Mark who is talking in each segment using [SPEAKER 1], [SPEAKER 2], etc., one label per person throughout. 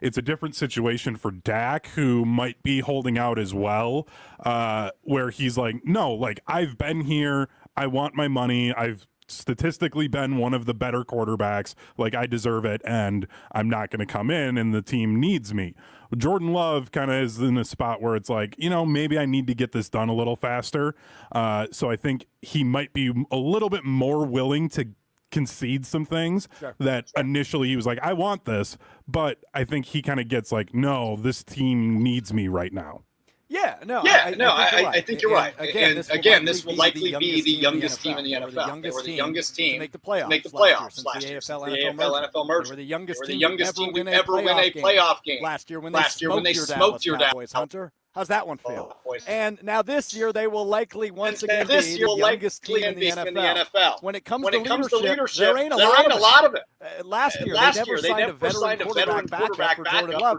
[SPEAKER 1] It's a different situation for Dak, who might be holding out as well, where he's like, no, like, I've been here. I want my money. I've statistically been one of the better quarterbacks. Like, I deserve it, and I'm not going to come in, and the team needs me. Jordan Love kind of is in a spot where it's like, maybe I need to get this done a little faster. So I think he might be a little bit more willing to concede some things that initially he was like, I want this, but I think he kind of gets like, no, this team needs me right now.
[SPEAKER 2] I think you're right. Again, this will likely be the youngest team in the NFL. They were the youngest team to make the playoffs last year. Since the AFL-NFL merger. They were the youngest team to ever win a playoff game.
[SPEAKER 3] Last year when they smoked your Dallas Hunter. How's that one feel? And now this year they will likely once again be the youngest team in the NFL. When it comes to leadership, there ain't a lot of it. Last year they never signed a veteran quarterback backup for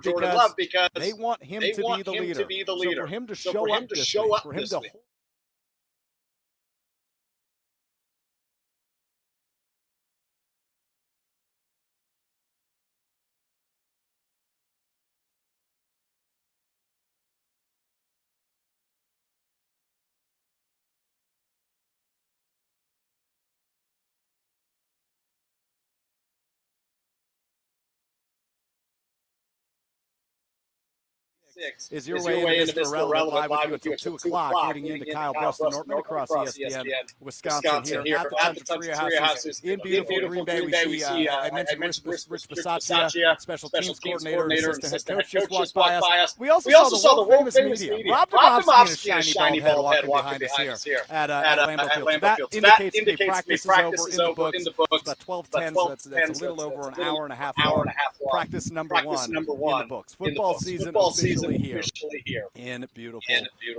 [SPEAKER 3] Jordan Love because they want him to be the leader. So for him to show up this week, is your way into this Irrelevant live with you until 2 o'clock, getting into Kyle Bruston Nortman across ESPN, Wisconsin here at the Country Houses in beautiful Green Bay. We see, I mentioned Rich Bisaccia, special teams coordinator, assistant head coach, just walked by us. We also saw the world famous media. Rob Demovsky and a shiny bald head walking behind us here at Lambeau Field. So that indicates the practice is over in the books. About 12:10, so that's a little over an hour and a half long. Practice number one in the books. Football season officially here in beautiful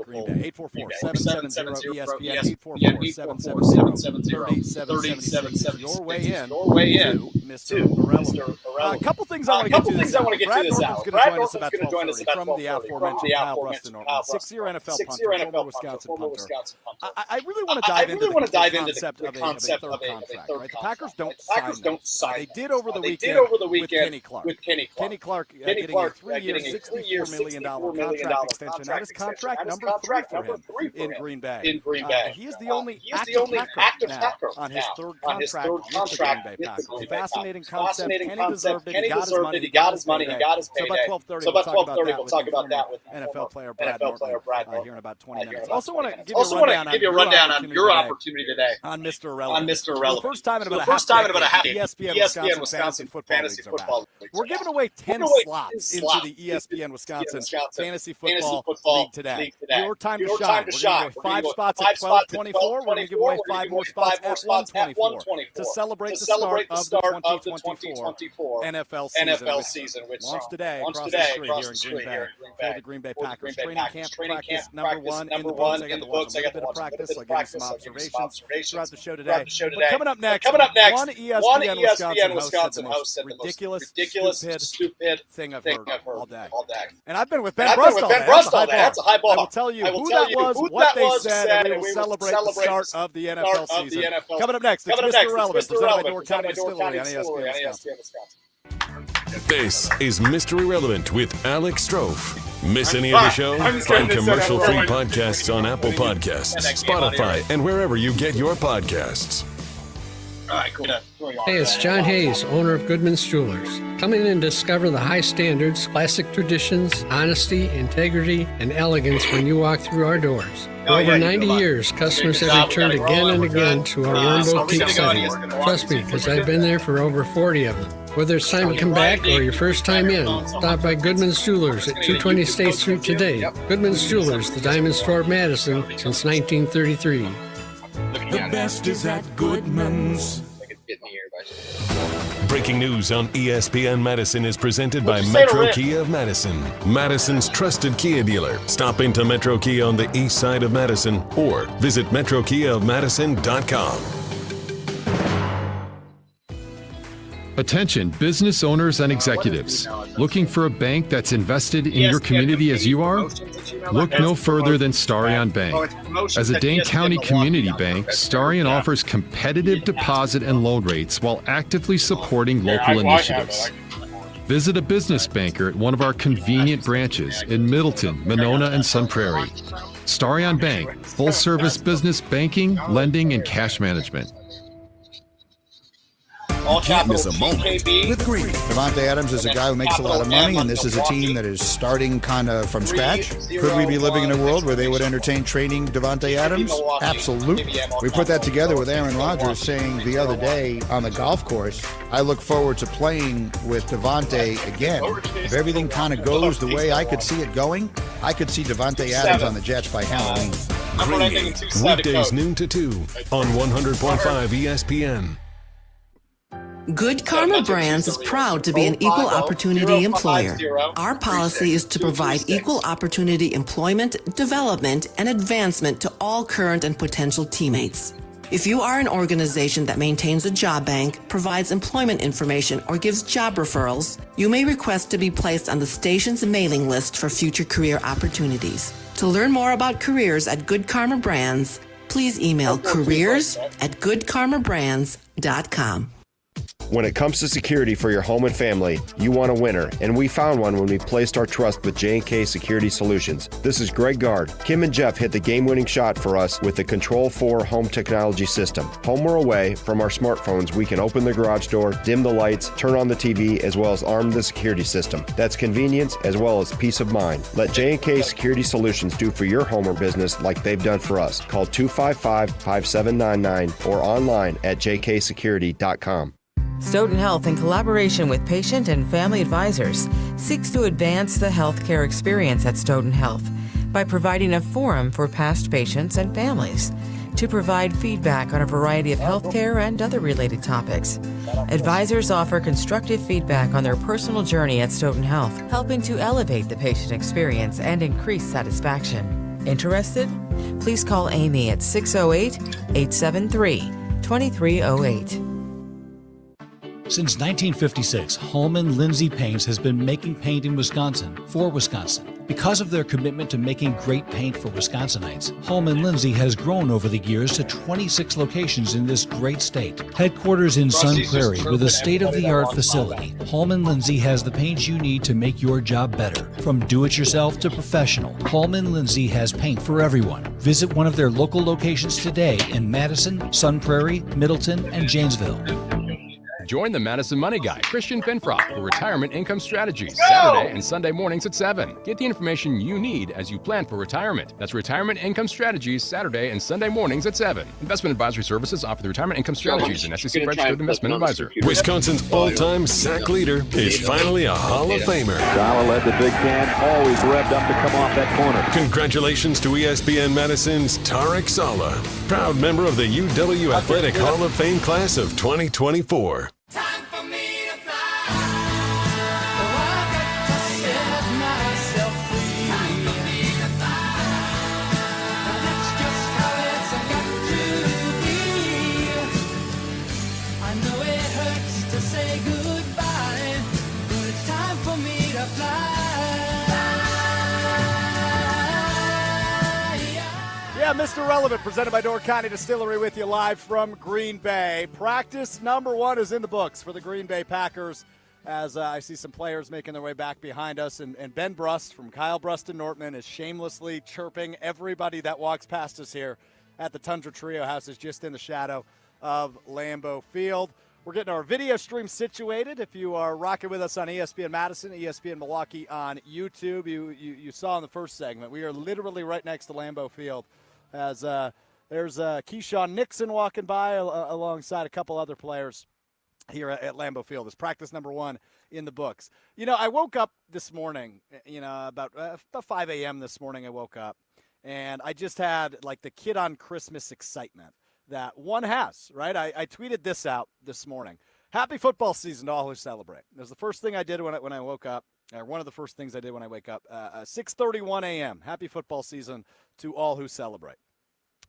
[SPEAKER 3] Green Bay. 844-770-ESPN, 844-770-3776. Your way in to Mr. Irrelevant. A couple things I want to get to this hour. Brad Northam's going to join us about 12:30 from the aforementioned Kyle Bruston Nortman, 6-year NFL punter, former Wisconsin punter. I really want to dive into the concept of a third contract. The Packers don't sign. They did over the weekend with Kenny Clark getting a 3-year, $64 million contract extension. That is contract number 3 for him in Green Bay. He is the only active Packer on his third contract with the Green Bay Packers. Fascinating concept. Kenny deserved it. He got his money. He got his payday. So about 12:30, we'll talk about that with NFL player Brad Nortman here in about 20 minutes. Also want to give you a rundown on your opportunity today on Mr. Irrelevant. For the first time in about a half decade, ESPN Wisconsin Fantasy Football League. We're giving away 10 slots into the ESPN Wisconsin Fantasy Football League today. Your time to shine. We're going to give away 5 spots at 12:24. We're going to give away 5 more spots at 1:24 to celebrate the start of the 2024 NFL season, which launched today across the street here in Green Bay for the Green Bay Packers. Training camp practice number 1 in the books. I got to watch a little bit of practice. I'll give you some observations throughout the show today. But coming up next, one ESPN Wisconsin host said the most ridiculous, stupid thing I've heard all day. And I've been with Ben Brust all day. That's a high bar. I will tell you who that was, what they said, and we will celebrate the start of the NFL season. Coming up next, it's Mr. Irrelevant, presented by Door County Distillery on ESPN Wisconsin.
[SPEAKER 4] This is Mr. Irrelevant with Alex Strouf. Miss any of the show? Find commercial-free podcasts on Apple Podcasts, Spotify, and wherever you get your podcasts.
[SPEAKER 5] Hey, it's John Hayes, owner of Goodman's Jewelers. Come in and discover the high standards, classic traditions, honesty, integrity, and elegance when you walk through our doors. For over 90 years, customers have returned again and again to our warm boutique setting. Trust me, because I've been there for over 40 of them. Whether it's time to come back or your first time in, stop by Goodman's Jewelers at 220 State Street today. Goodman's Jewelers, the diamond store of Madison since 1933.
[SPEAKER 4] The best is at Goodman's. Breaking news on ESPN Madison is presented by Metro Kia of Madison, Madison's trusted Kia dealer. Stop into Metro Kia on the east side of Madison or visit metrokiaofmadison.com.
[SPEAKER 6] Attention, business owners and executives. Looking for a bank that's invested in your community as you are? Look no further than Starion Bank. As a Dane County community bank, Starion offers competitive deposit and loan rates while actively supporting local initiatives. Visit a business banker at one of our convenient branches in Middleton, Monona, and Sun Prairie. Starion Bank, full-service business banking, lending, and cash management.
[SPEAKER 2] All
[SPEAKER 7] Can't miss a
[SPEAKER 2] capital
[SPEAKER 7] moment
[SPEAKER 2] GKB.
[SPEAKER 7] with Green.
[SPEAKER 8] Davante Adams is a guy who makes a lot of money, and this is a team that is starting kind of from scratch. Could we be living in a world where they would entertain trading Davante Adams? Absolutely. We put that together with Aaron Rodgers saying the other day on the golf course, I look forward to playing with Davante again. If everything kind of goes the way I could see it going, I could see Davante Adams on the Jets by Halloween.
[SPEAKER 4] Green, weekdays noon to 2 on 100.5 ESPN.
[SPEAKER 9] Good Karma Brands is proud to be an equal opportunity employer. Our policy is to provide equal opportunity employment, development, and advancement to all current and potential teammates. If you are an organization that maintains a job bank, provides employment information, or gives job referrals, you may request to be placed on the station's mailing list for future career opportunities. To learn more about careers at Good Karma Brands, please email careers@goodkarmabrands.com.
[SPEAKER 10] When it comes to security for your home and family, you want a winner, and we found one when we placed our trust with J&K Security Solutions. This is Greg Gard. Kim and Jeff hit the game-winning shot for us with the Control 4 home technology system. Home or away, from our smartphones, we can open the garage door, dim the lights, turn on the TV, as well as arm the security system. That's convenience as well as peace of mind. Let J&K Security Solutions do for your home or business like they've done for us. Call 255-5799 or online at jksecurity.com.
[SPEAKER 11] Stoughton Health, in collaboration with patient and family advisors, seeks to advance the healthcare experience at Stoughton Health by providing a forum for past patients and families to provide feedback on a variety of healthcare and other related topics. Advisors offer constructive feedback on their personal journey at Stoughton Health, helping to elevate the patient experience and increase satisfaction. Interested? Please call Amy at 608-873-2308.
[SPEAKER 12] Since 1956, Holman Lindsay Paints has been making paint in Wisconsin for Wisconsin. Because of their commitment to making great paint for Wisconsinites, Holman Lindsay has grown over the years to 26 locations in this great state. Headquarters in Sun Prairie with a state-of-the-art facility, Holman Lindsay has the paint you need to make your job better. From do-it-yourself to professional, Holman Lindsay has paint for everyone. Visit one of their local locations today in Madison, Sun Prairie, Middleton, and Janesville.
[SPEAKER 13] Join the Madison Money Guy, Christian Finfrock, for Retirement Income Strategies, Saturday and Sunday mornings at 7. Get the information you need as you plan for retirement. That's Retirement Income Strategies, Saturday and Sunday mornings at 7. Investment advisory services offered through Retirement Income Strategies, an SEC registered investment advisor.
[SPEAKER 4] Wisconsin's all-time sack leader is finally a Hall of Famer.
[SPEAKER 14] Sala led the Big Ten, always revved up to come off that corner.
[SPEAKER 4] Congratulations to ESPN Madison's Tarek Sala, proud member of the UW Athletic Hall of Fame class of 2024.
[SPEAKER 15] Time for me to fly. Oh, I got to set myself free. Time for me to fly. That's just how it's got to be. I know it hurts to say goodbye, but it's time for me to fly.
[SPEAKER 3] Yeah, Mr. Relevant, presented by Door County Distillery, with you live from Green Bay. Practice number 1 is in the books for the Green Bay Packers, as I see some players making their way back behind us. And Ben Brust from Kyle Brust and Nortman is shamelessly chirping everybody that walks past us here at the Tundra Trio House, is just in the shadow of Lambeau Field. We're getting our video stream situated. If you are rocking with us on ESPN Madison, ESPN Milwaukee on YouTube, you saw in the first segment, we are literally right next to Lambeau Field. As there's Keyshawn Nixon walking by alongside a couple other players here at Lambeau Field. It's practice number 1 in the books. You know, I woke up this morning, about 5 a.m. this morning I woke up, and I just had, like, the kid on Christmas excitement that one has, right? I tweeted this out this morning. Happy football season to all who celebrate. It was the first thing I did when I woke up, or one of the first things I did when I wake up. 6:31 a.m. Happy football season to all who celebrate.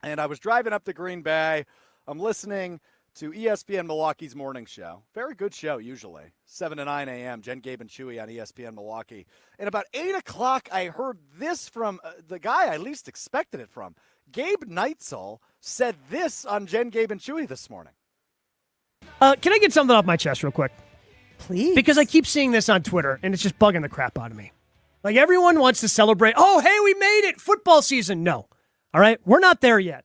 [SPEAKER 3] And I was driving up to Green Bay. I'm listening to ESPN Milwaukee's morning show. Very good show, usually. 7 to 9 a.m., Jen, Gabe, and Chewy on ESPN Milwaukee. And about 8 o'clock, I heard this from the guy I least expected it from. Gabe Neitzel said this on Jen, Gabe, and Chewy this morning.
[SPEAKER 16] Can I get something off my chest real quick?
[SPEAKER 7] Please.
[SPEAKER 16] Because I keep seeing this on Twitter, and it's just bugging the crap out of me. Like, everyone wants to celebrate, oh, hey, we made it, football season. No. All right? We're not there yet.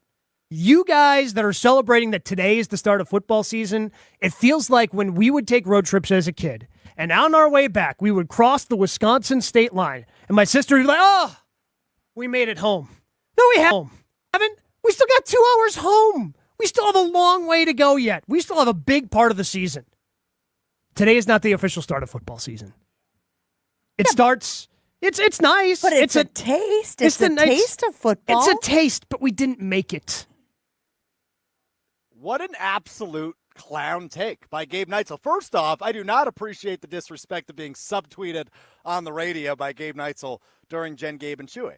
[SPEAKER 16] You guys that are celebrating that today is the start of football season, it feels like when we would take road trips as a kid, and on our way back, we would cross the Wisconsin state line, and my sister would be like, oh, we made it home. No, we haven't. We still got 2 hours home. We still have a long way to go yet. We still have a big part of the season. Today is not the official start of football season. It starts... It's nice.
[SPEAKER 7] But it's a taste. It's a taste of football.
[SPEAKER 16] It's a taste, but we didn't make it.
[SPEAKER 3] What an absolute clown take by Gabe Neitzel. First off, I do not appreciate the disrespect of being subtweeted on the radio by Gabe Neitzel during Jen, Gabe, and Chewy.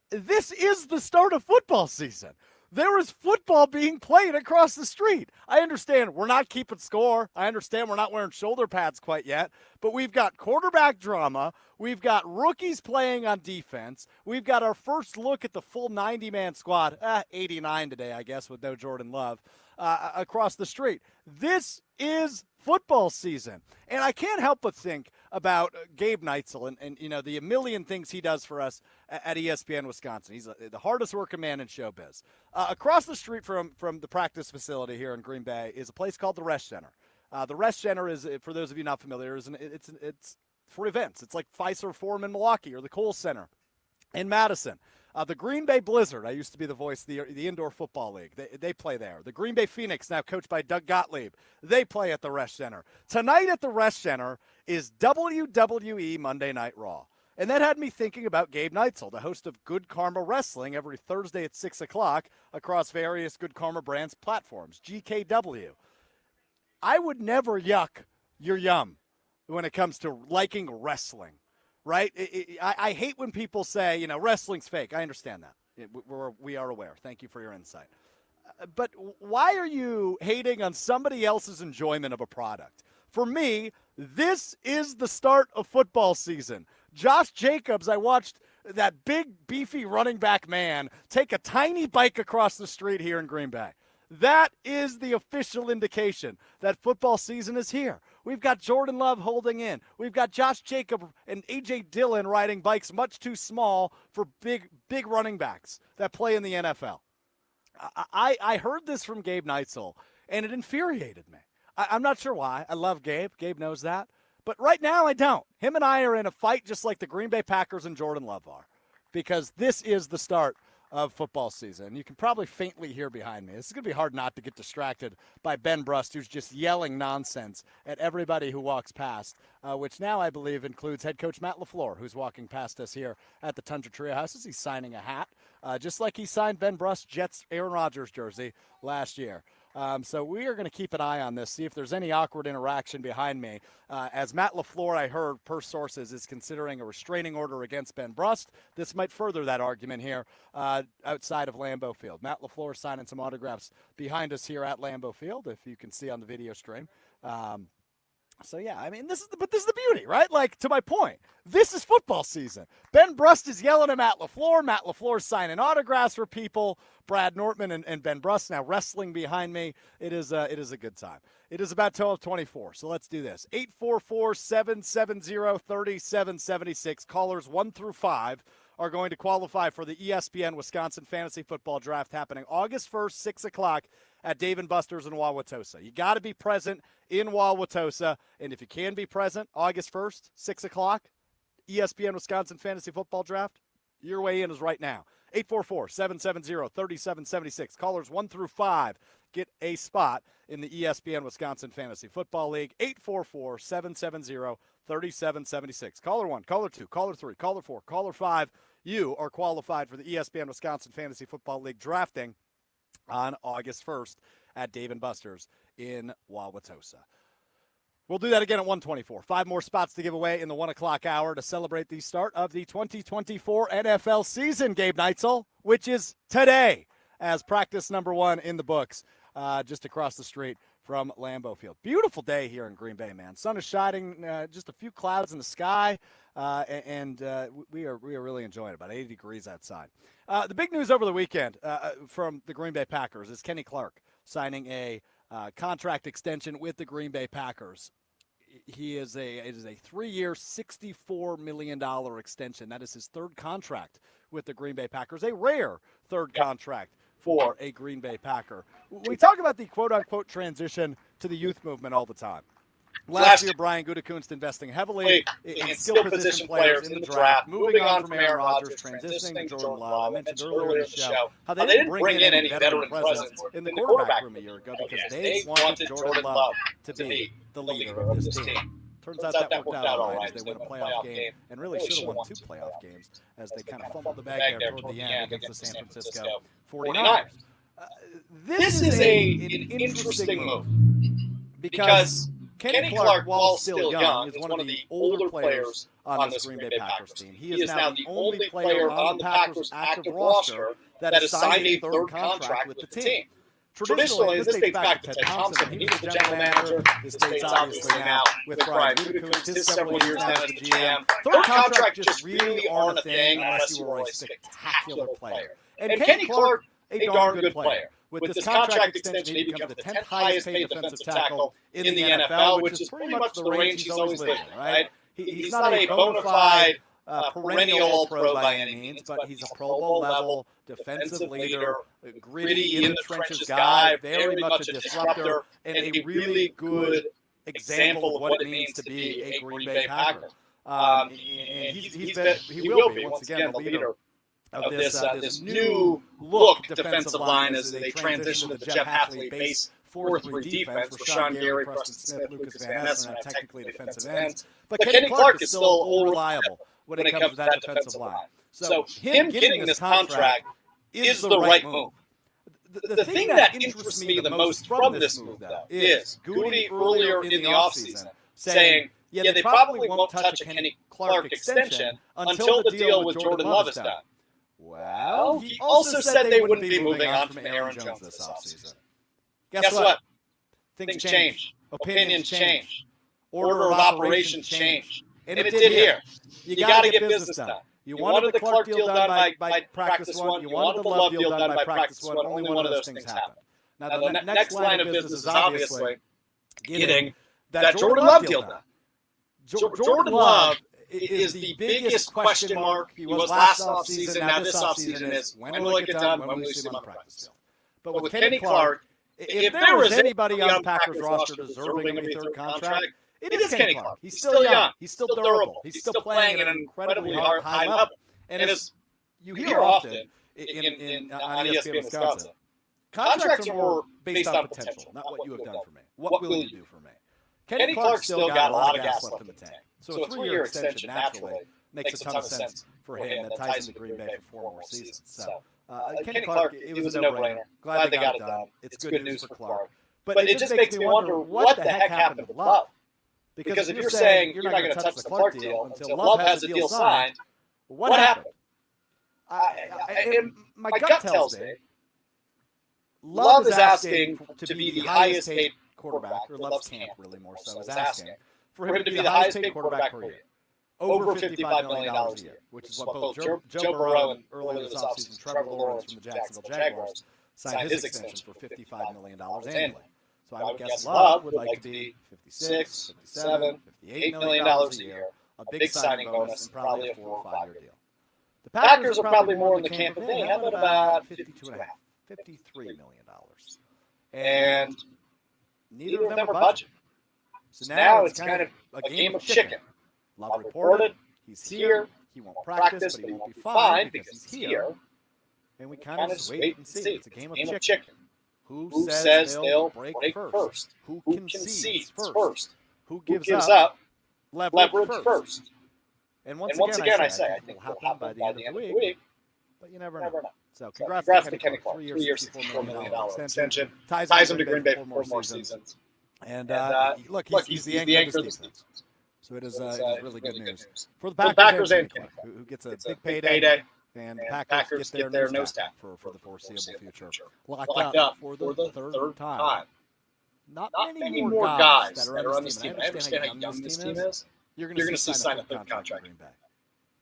[SPEAKER 3] This is the start of football season. There is football being played across the street. I understand we're not keeping score. I understand we're not wearing shoulder pads quite yet, but we've got quarterback drama. We've got rookies playing on defense. We've got our first look at the full 90-man squad, 89 today, I guess, with no Jordan Love, across the street. This is football season. And I can't help but think about Gabe Neitzel and you know, the million things he does for us at ESPN Wisconsin. He's the hardest working man in showbiz. Across the street from the practice facility here in Green Bay is a place called the Resch Center. The Resch Center is, for those of you not familiar, it's for events. It's like Fiserv Forum in Milwaukee or the Kohl Center in Madison. The Green Bay Blizzard, I used to be the voice of the Indoor Football League. They play there. The Green Bay Phoenix, now coached by Doug Gottlieb, they play at the Resch Center. Tonight at the Resch Center is WWE Monday Night Raw. And that had me thinking about Gabe Neitzel, the host of Good Karma Wrestling, every Thursday at 6 o'clock across various Good Karma Brands platforms, GKW. I would never yuck your yum when it comes to liking wrestling. Right? I hate when people say, you know, wrestling's fake. I understand that. We are aware. Thank you for your insight. But why are you hating on somebody else's enjoyment of a product? For me, this is the start of football season. Josh Jacobs, I watched that big, beefy running back man take a tiny bike across the street here in Green Bay. That is the official indication that football season is here. We've got Jordan Love holding in. We've got Josh Jacobs and A.J. Dillon riding bikes much too small for big running backs that play in the NFL. I heard this from Gabe Neitzel, and it infuriated me. I'm not sure why. I love Gabe. Gabe knows that. But right now, I don't. Him and I are in a fight just like the Green Bay Packers and Jordan Love are, because this is the start of football season. You can probably faintly hear behind me. This is going to be hard not to get distracted by Ben Brust, who's just yelling nonsense at everybody who walks past, which now I believe includes head coach Matt LaFleur, who's walking past us here at the Tundra Trio House as he's signing a hat, just like he signed Ben Brust's Jets Aaron Rodgers jersey last year. So we are going to keep an eye on this, see if there's any awkward interaction behind me. As Matt LaFleur, I heard, per sources, is considering a restraining order against Ben Brust. This might further that argument here outside of Lambeau Field. Matt LaFleur signing some autographs behind us here at Lambeau Field, if you can see on the video stream. So, yeah, I mean, this is the beauty, right? Like, to my point, this is football season. Ben Brust is yelling at Matt LaFleur. Matt LaFleur's signing autographs for people. Brad Nortman and Ben Brust now wrestling behind me. It is a good time. It is about 12:24, so let's do this. 844-770-3776. Callers 1 through 5 are going to qualify for the ESPN Wisconsin Fantasy Football Draft happening August 1st, 6 o'clock at Dave & Buster's in Wauwatosa. You got to be present in Wauwatosa, and if you can be present, August 1st, 6 o'clock, ESPN Wisconsin Fantasy Football Draft, your way in is right now. 844-770-3776. Callers 1 through 5 get a spot in the ESPN Wisconsin Fantasy Football League. 844-770-3776. Caller 1, caller 2, caller 3, caller 4, caller 5. You are qualified for the ESPN Wisconsin Fantasy Football League drafting on August 1st at Dave & Buster's in Wauwatosa. We'll do that again at 1:24. 5 more spots to give away in the 1 o'clock hour to celebrate the start of the 2024 NFL season, Gabe Neitzel, which is today, as practice number 1 in the books, just across the street from Lambeau Field. Beautiful day here in Green Bay, man. Sun is shining, just a few clouds in the sky, and we are really enjoying it. About 80 degrees outside. The big news over the weekend from the Green Bay Packers is Kenny Clark signing a contract extension with the Green Bay Packers. it is a 3-year, $64 million extension. That is his third contract with the Green Bay Packers, a rare third contract for a Green Bay Packer. We talk about the quote-unquote transition to the youth movement all the time. Last year, Brian Gutekunst investing heavily in skill position players in the draft, moving on from Aaron Rodgers, transitioning to Jordan Love. I mentioned earlier in the show how they didn't bring in any veteran presence in the quarterback room a year ago because they wanted Jordan Love to be the leader of this team. Turns out that worked out all right as they win a playoff game and really should have won 2 playoff games as they kind of fumbled the bag there toward the end against the San Francisco 49ers. This is an interesting move because Kenny Clark, while still young, is one of the older players on this Green Bay Packers team. He is now the only player on the Packers' active roster that has signed a third contract with the team. Traditionally, this dates back to Ted Thompson. He was the general manager. This dates obviously now with Brian Gutekunst, his several years now as the GM. Third contracts just really aren't a thing unless you are a spectacular player. And Kenny Clark, a darn good player. With this contract extension, he becomes the 10th highest paid defensive tackle in the NFL, which is pretty much the range he's always lived in, right? He's not a bona fide perennial All-Pro by any means, but he's a Pro Bowl level defensive leader, a gritty, in the trenches guy, very much a disruptor, and a really good example of what it means to be a Green Bay Packer. And he will be, once again, the leader of this new look defensive line as they transition to the Jeff Hafley base 4-3 defense where Sean Gary, Preston Smith, Lucas Van Ness are technically defensive ends. But Kenny Clark is still reliable when it comes to that defensive line. So him getting this contract is the right move. The thing that interests me the most from this move, though, is Goody earlier in the offseason saying, yeah, they probably won't touch a Kenny Clark extension until the deal with Jordan Love is done. Well, he also said they wouldn't be moving on from Aaron Jones this offseason. Guess what? Things change. Opinions change. Order of operations change. And it did here. You got to get business done. You wanted the Clark deal done by practice 1. You wanted the Love deal done by practice 1. Only one of those things happened. Now, the next line of business is obviously getting that Jordan Love deal done. Jordan Love is the biggest question mark. He was last offseason. Now this offseason is when will it get done? When will we see him on the practice field? But with Kenny Clark, if there was anybody on the Packers roster deserving of a third contract, it is Kenny Clark. He's still young. He's still durable. He's still playing at an incredibly high level. And as you hear often on ESPN Wisconsin, contracts are more based on potential, not what you have done for me. What will you do for me? Kenny Clark still got a lot of gas left in the tank. So a 3-year extension naturally makes a ton of sense for him and ties him to Green Bay for 4 more seasons. So Kenny Clark, it was a no-brainer. Glad they got it done. It's good news for Clark. But it just makes me wonder what the heck happened to Love. Because if you're saying you're not going to touch the Clark deal until Love has a deal signed, what happened? My gut tells me Love is asking to be the highest paid quarterback, or Love's camp really more so is asking for him to be the highest paid quarterback per year, over $55 million a year, which is what both Joe Burrow and earlier this offseason Trevor Lawrence from the Jacksonville Jaguars signed his extension for $55 million annually. So I would guess Love would like to be $56, $57, $58 million a year, a big signing bonus, and probably a 4 or 5 year deal. The Packers are probably more in the camp of, how about $52.5, $53 million. And neither of them are budget. So now it's kind of a game of chicken. Love reported, he's here, he won't practice, but he won't be fined because he's here. And we kind of just wait and see. It's a game of chicken. Who says they'll break first? Who concedes first? Who gives up leverage first? And once again, I say, I think it'll happen by the end of the week, but you never know. So congrats to Kenny Clark. 3 years, $64 million extension. Ties him to Green Bay for 4 more seasons. And look, he's the anchor of this defense. So it is really good news for the Packers and Kenny Clark, who gets a big payday. And the Packers get their nose tap for the foreseeable future. Locked up for the third time. Not many more guys that are on this team. I understand how young this team is. You're going to see sign a third contract in Green Bay.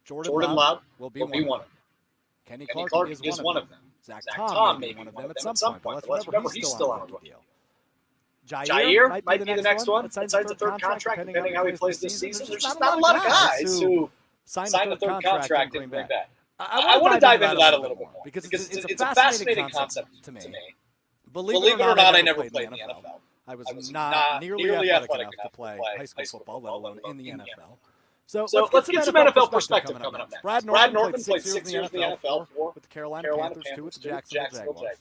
[SPEAKER 3] Jordan Love will be one of them. Kenny Clark is one of them. Zach Tom may be one of them at some point. But let's remember, he's still on a rookie deal.
[SPEAKER 2] Jair might be the next one. Signs a third contract, depending how he plays this season. There's just not a lot of guys who signed a third contract and bring back. I want to dive into that a little bit more because it's a fascinating concept to me. Believe it or not, I never played in the NFL.
[SPEAKER 3] I was not nearly athletic enough to play high school football, let alone in the NFL. So let's get some NFL perspective coming up next. Brad Northman played 6 years in the NFL, 4 with the Carolina Panthers, 2 with the Jacksonville Jaguars.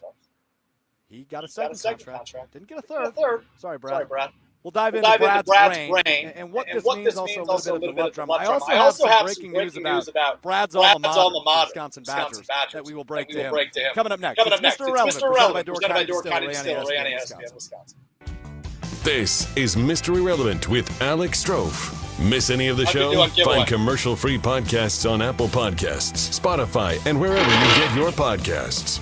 [SPEAKER 3] He got a second contract. Didn't get a third. Sorry, Brad. We'll dive into Brad's reign and what this means also a little bit of the love drum. I also have some breaking news about Brad's alma mater, Wisconsin Badgers, that we will break to him. Coming up next, it's Mr. Irrelevant, presented by Door County Distillery on ESPN Wisconsin.
[SPEAKER 4] This is Mr. Irrelevant with Alex Strouf. Miss any of the show? Find commercial-free podcasts on Apple Podcasts, Spotify, and wherever you get your podcasts.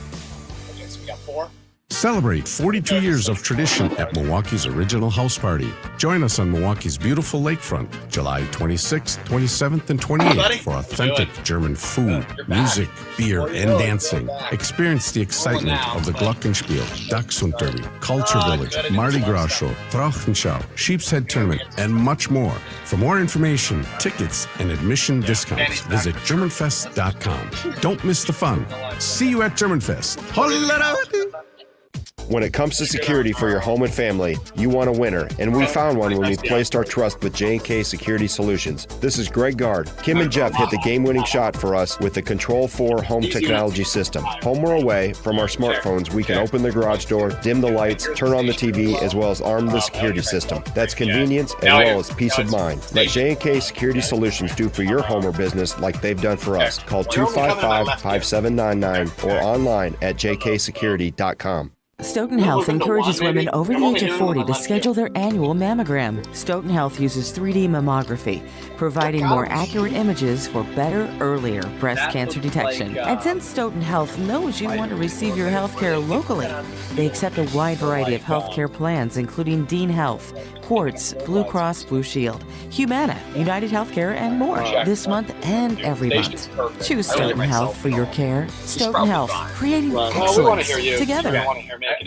[SPEAKER 2] Okay, so we got 4.
[SPEAKER 17] Celebrate 42 years of tradition at Milwaukee's Original House Party. Join us on Milwaukee's beautiful lakefront, July 26th, 27th, and 28th for authentic German food, music, beer, and dancing. Experience the excitement of the Glockenspiel, Dachshund Derby, Culture Village, Mardi Gras Show, Trauchenschau, Sheep's Head Tournament, and much more. For more information, tickets, and admission discounts, visit GermanFest.com. Don't miss the fun. See you at GermanFest.
[SPEAKER 10] When it comes to security for your home and family, you want a winner, and we found one when we placed our trust with J&K Security Solutions. This is Greg Gard. Kim and Jeff hit the game-winning shot for us with the Control 4 home technology system. Home or away, from our smartphones, we can open the garage door, dim the lights, turn on the TV, as well as arm the security system. That's convenience as well as peace of mind. Let J&K Security Solutions do for your home or business like they've done for us. Call 255-5799 or online at jksecurity.com.
[SPEAKER 11] Stoughton Health encourages women over the age of 40 to schedule their annual mammogram. Stoughton Health uses 3D mammography, providing more accurate images for better, earlier breast cancer detection. And since Stoughton Health knows you want to receive your health care locally, they accept a wide variety of health care plans, including Dean Health, Quartz, Blue Cross Blue Shield, Humana, United Healthcare, and more this month and every month. Choose Stoughton Health for your care. Stoughton Health, creating excellence together.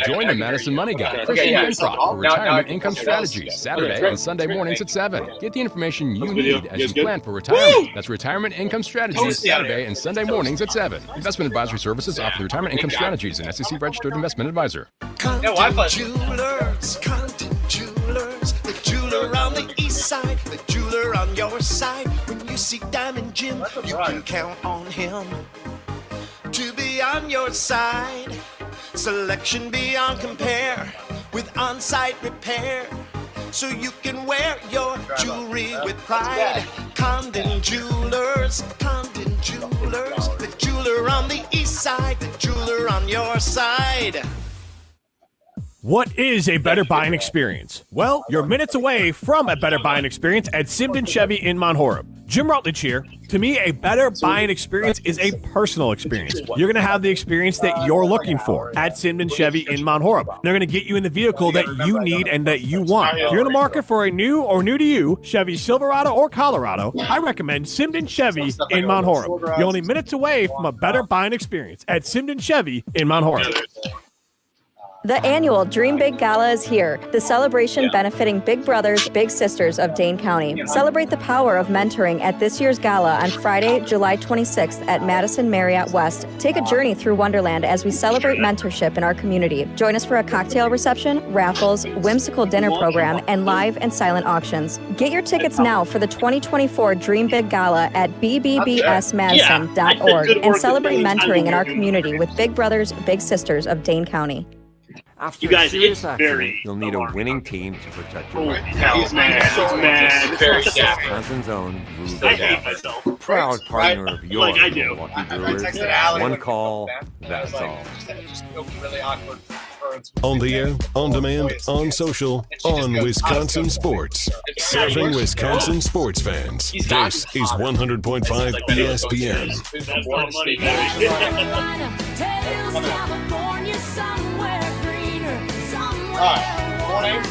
[SPEAKER 13] Join the Madison Money Guy, Christian Finfrock, for retirement income strategies, Saturday and Sunday mornings at 7. Get the information you need as you plan for retirement. That's retirement income strategies, Saturday and Sunday mornings at 7. Investment advisory services offered through retirement income strategies and SEC registered investment advisor.
[SPEAKER 15] Jewelers, the jeweler on the east side, the jeweler on your side. When you see Diamond Jim, you can count on him to be on your side. Selection beyond compare with on-site repair, so you can wear your jewelry with pride. Condon Jewelers, the jeweler on the east side, the jeweler on your side.
[SPEAKER 18] What is a better buying experience? Well, you're minutes away from a better buying experience at Simden Chevy in Mount Horeb. Jim Rutledge here. To me, a better buying experience is a personal experience. You're going to have the experience that you're looking for at Simden Chevy in Mount Horeb. They're going to get you in the vehicle that you need and that you want. If you're in the market for a new or new to you Chevy Silverado or Colorado, I recommend Simden Chevy in Mount Horeb. You're only minutes away from a better buying experience at Simden Chevy in Mount Horeb.
[SPEAKER 19] The annual Dream Big Gala is here, the celebration benefiting big brothers, big sisters of Dane County. Celebrate the power of mentoring at this year's gala on Friday, July 26th at Madison Marriott West. Take a journey through Wonderland as we celebrate mentorship in our community. Join us for a cocktail reception, raffles, whimsical dinner program, and live and silent auctions. Get your tickets now for the 2024 Dream Big Gala at bbbsmadison.org and celebrate mentoring in our community with big brothers, big sisters of Dane County.
[SPEAKER 20] After you guys, it's very. You'll need a winning team to protect your life.
[SPEAKER 2] He's mad.
[SPEAKER 20] Wisconsin's own Blue proud partner of your Milwaukee Brewers. One call, that's all.
[SPEAKER 4] On the air, on demand, on social, on Wisconsin Sports. Serving Wisconsin sports fans. This is 100.5 ESPN.
[SPEAKER 2] All right, morning.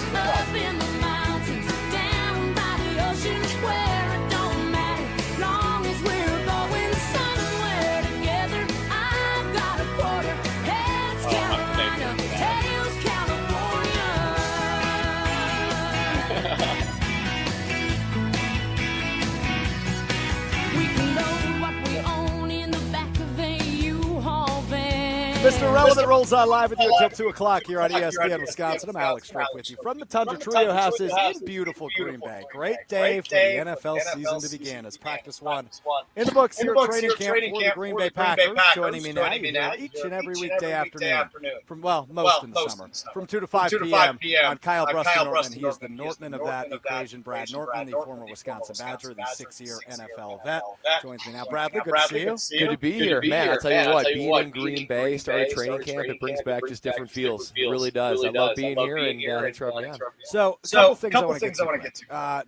[SPEAKER 3] Mr. Relevant rolls on live with you until 2 o'clock here on ESPN Wisconsin. I'm Alex Strouf with you from the Tundra Trio Houses in beautiful Green Bay. Great day for the NFL season to begin as practice one in the books here at training camp for the Green Bay Packers. Joining me now each and every weekday afternoon from, most in the summer, from 2 to 5 p.m. on Kyle Bruston-Nortman. He is the Nortman of that equation. Brad Nortman, the former Wisconsin Badger, the 6-year NFL vet, joins me now. Bradley, good to see you.
[SPEAKER 21] Good to be here. Man, I'll tell you what, being in Green Bay, started training camp, it brings back just different feels. It really does. I love being here, and thanks for having me on.
[SPEAKER 3] So, a couple things I want to get to.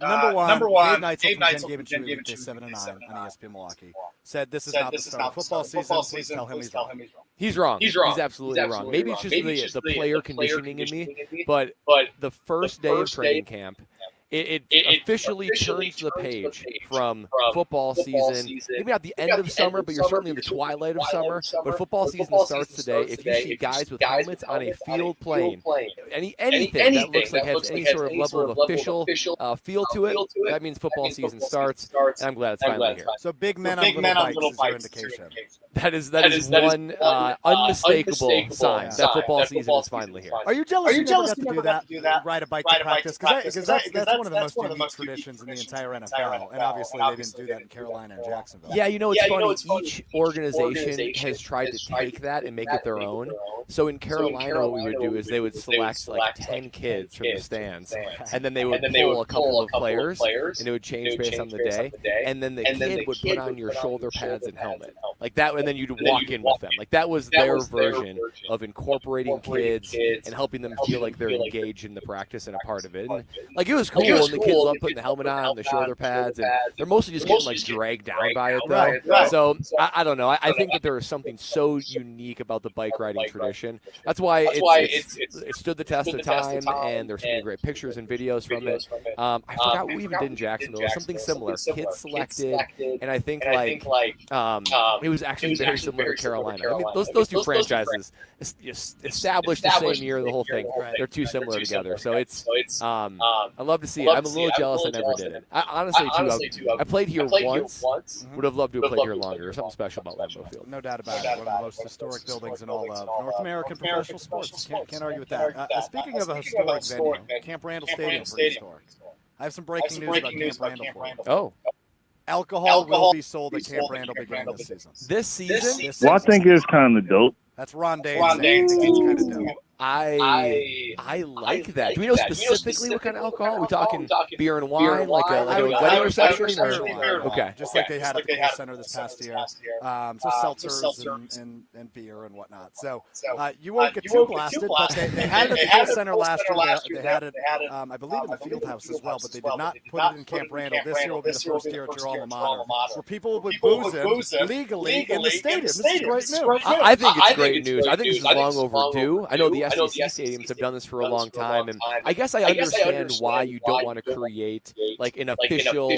[SPEAKER 3] Number one, Dave Neitzel from Jen gave it to 7 and 9 on ESPN Milwaukee. Said this is not the start of football season. Please tell him he's wrong.
[SPEAKER 21] He's wrong. He's absolutely wrong. Maybe it's just the player conditioning in me, but the first day of training camp, it officially turns the page from football season. Maybe not the end of summer, but you're certainly in the twilight of summer. But football season starts today. If you see guys with helmets on a field playing, anything that looks like has any sort of level of official feel to it, that means football season starts. And I'm glad it's finally here.
[SPEAKER 3] So big men on little bikes is your indication.
[SPEAKER 21] That is one unmistakable sign that football season is finally here.
[SPEAKER 3] Are you jealous? You never got to do that? Ride a bike to practice? Because that's one of the most unique traditions in the entire NFL, and obviously they didn't do that in Carolina and Jacksonville.
[SPEAKER 21] Yeah, it's funny. Each organization has tried to take that and make it their own. So in Carolina, what we would do is they would select like 10 kids from the stands, and then they would pull a couple of players, and it would change based on the day. And then the kid would put on your shoulder pads and helmet, like that, and then you'd walk in with them. Like that was their version of incorporating kids and helping them feel like they're engaged in the practice and a part of it. And like it was cool, and the kids love putting the helmet on, the shoulder pads, and they're mostly just getting like dragged down by it though. Right. So I don't know. I think that there is something so unique about the bike riding tradition. That's why it stood the test of time, and there's so many great pictures and videos from it. I forgot what we even did in Jacksonville. It was something similar. Kids selected, and I think it was actually very similar to Carolina. I mean, those two franchises established the same year, the whole thing. They're too similar together. So I love to see it. I'm a little jealous I never did it. Honestly, I played here once. Would have loved to have played here longer. There's something special about Lambeau Field.
[SPEAKER 3] No doubt about it. One of the most historic buildings in all of North American professional sports. Can't argue with that. Speaking of a historic venue, Camp Randall Stadium is pretty historic. I have some breaking news about Camp Randall for you.
[SPEAKER 21] Oh.
[SPEAKER 3] Alcohol will be sold at Camp Randall beginning this season.
[SPEAKER 21] This season?
[SPEAKER 22] Well, I think it's kind of dope.
[SPEAKER 3] That's Ron Dane saying it's kind of dope.
[SPEAKER 21] I like that. Do we know specifically what kind of alcohol? Are we talking beer and wine, like a wedding reception? Okay.
[SPEAKER 3] Just like they had at the Kohl Center this past year. So seltzers and beer and whatnot. So you won't get too blasted, but they had it at the Kohl Center last year. They had it, I believe, in the field house as well, but they did not put it in Camp Randall. This year will be the first year at your alma mater, where people would booze in legally in the stadium. This is great news.
[SPEAKER 21] I think it's great news. I think this is long overdue. I know the SEC stadiums have done this for a long time, and I guess I understand why you don't want to create like an official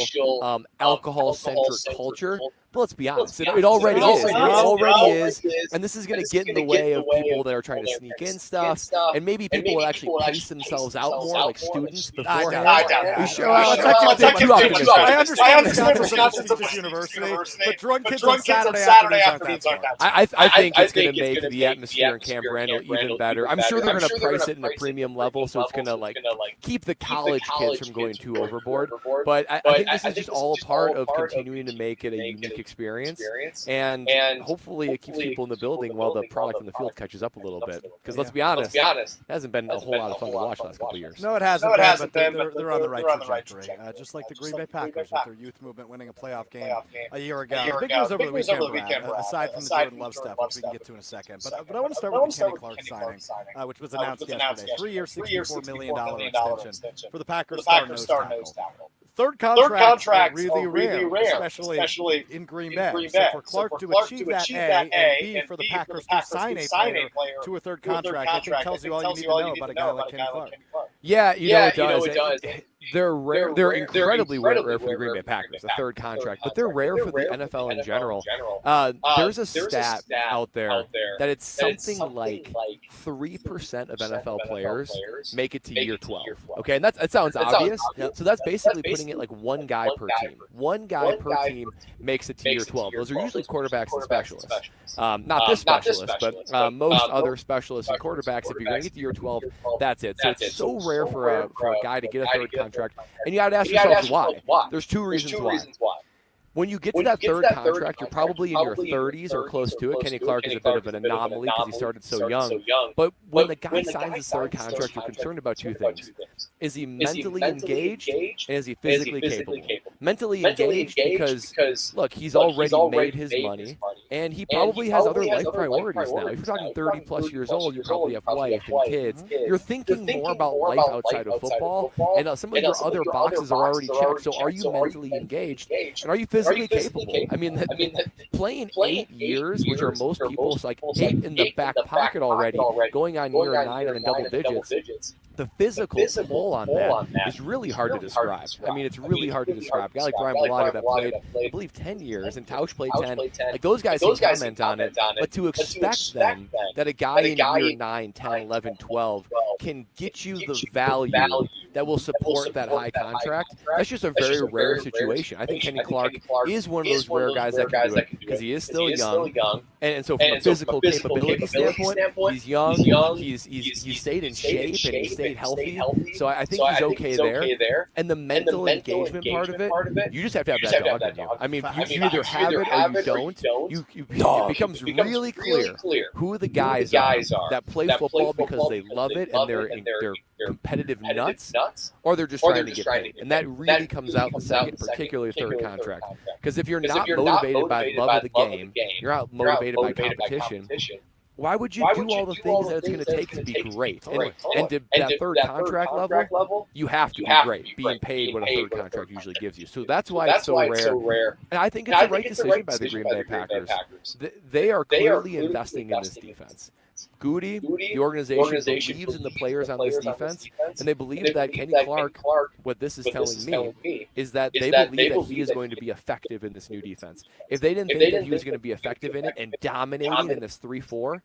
[SPEAKER 21] alcohol-centric culture. But let's be honest, it already is. It already is, and this is going to get in the way of people that are trying to sneak in stuff, and maybe people will actually pace themselves out more, like students beforehand.
[SPEAKER 3] You sure? I understand Wisconsin's a prestigious university, but drunk kids on Saturday afternoons aren't that smart.
[SPEAKER 21] I think it's going to make the atmosphere in Camp Randall even better. I'm sure they're going to price it in a premium level, so it's going to keep the college kids from going too overboard. But I think this is just all a part of continuing to make it a unique experience, and hopefully it keeps people in the building while the product in the field catches up a little bit. Because let's be honest, it hasn't been a whole lot of fun to watch the last couple of years.
[SPEAKER 3] No, it hasn't been, but they're on the right trajectory. Just like the Green Bay Packers with their youth movement winning a playoff game a year ago. The big news over the weekend, Brad, aside from the Jordan Love stuff, which we can get to in a second. But I want to start with the Kenny Clark signing, which was announced yesterday. 3-year, $64 million extension for the Packers star nose tackle. Third contract really rare, especially in Green Bay. So for Clark to achieve that, A, and B, for the Packers to sign a player to a third contract, I think tells you all you need to know about a guy like Kenny Clark.
[SPEAKER 21] Yeah, you know it does. They're rare. They're incredibly rare for the Green Bay Packers, the third contract, but they're rare for the NFL in general. There's a stat out there that it's something like 3% of NFL players make it to year 12. Okay, and that sounds obvious. So that's basically putting it like one guy per team. One guy per team makes it to year 12. Those are usually quarterbacks and specialists. Not this specialist, but most other specialists and quarterbacks. If you're going to get to year 12, that's it. So it's so rare for a guy to get a third contract. And you got to ask yourself why. There's two reasons why. When you get to that third contract, you're probably in your 30s or close to it. Kenny Clark is a bit of an anomaly because he started so young. But when the guy signs his third contract, you're concerned about two things. Is he mentally engaged, and is he physically capable? Mentally engaged because, look, he's already made his money, and he probably has other life priorities now. If you're talking 30-plus years old, you probably have wife and kids. You're thinking more about life outside of football, and some of your other boxes are already checked. So are you mentally engaged, and are you physically capable? I mean, playing 8 years, which are most people's like 8 in the back pocket already, going on year 9 and then double digits. The physical toll on that is really hard to describe. I mean, it's really hard to describe. A guy like Brian Bulaga that played, I believe, 10 years, and Tausch played 10. Like, those guys can comment on it, but to expect then that a guy in year 9, 10, 11, 12 can get you the value that will support that high contract, that's just a very rare situation. I think Kenny Clark is one of those rare guys that can do it because he is still young. And so from a physical capability standpoint, he's young, he's stayed in shape, and he stayed healthy. So I think he's okay there. And the mental engagement part of it, you just have to have that dog in you. I mean, you either have it or you don't. It becomes really clear who the guys are that play football because they love it and they're competitive nuts, or they're just trying to get paid. And that really comes out in the second, particularly third contract. Because if you're not motivated by love of the game, you're not motivated by competition, why would you do all the things that it's going to take to be great? And to that third contract level, you have to be great, being paid what a third contract usually gives you. So that's why it's so rare. And I think it's the right decision by the Green Bay Packers. They are clearly investing in this defense. Goody, the organization believes in the players on this defense, and they believe that Kenny Clark, what this is telling me, is that they believe that he is going to be effective in this new defense. If they didn't think that he was going to be effective in it and dominating in this 3-4,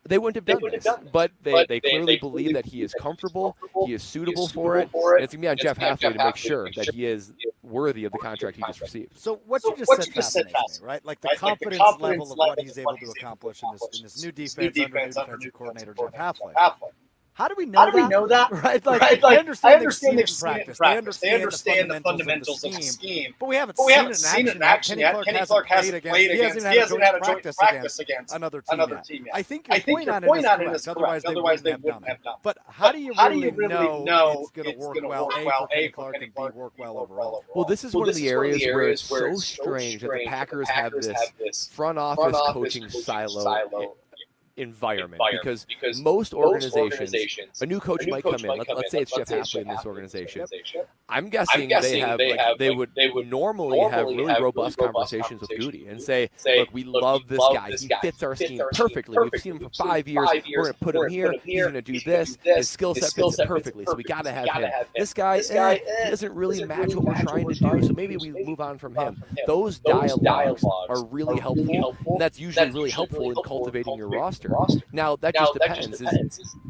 [SPEAKER 21] they wouldn't have done this. But they clearly believe that he is comfortable, he is suitable for it, and it's going to be on Jeff Hafley to make sure that he is worthy of the contract he just received.
[SPEAKER 3] So what you just said fascinates me, right? Like the confidence level of what he's able to accomplish in this new defense under new defensive coordinator Jeff Hafley. How do we know that? Right? Like, I understand they've seen it in practice. They understand the fundamentals of the scheme. But we haven't seen it in action yet. Kenny Clark hasn't played against. He hasn't had a joint practice against another team yet. I think your point on it is correct. Otherwise, they wouldn't have done it. But how do you really know it's going to work well, A, for Kenny Clark, and B, work well overall?
[SPEAKER 21] Well, this is one of the areas where it's so strange that the Packers have this front office coaching silo environment because most organizations, a new coach might come in. Let's say it's Jeff Hafley in this organization. I'm guessing they would normally have really robust conversations with Goody and say, look, we love this guy. He fits our scheme perfectly. We've seen him for 5 years. We're going to put him here. He's going to do this. His skill set fits it perfectly. So we got to have him. This guy, he doesn't really match what we're trying to do. So maybe we move on from him. Those dialogues are really helpful. And that's usually really helpful in cultivating your roster. Now, that just depends.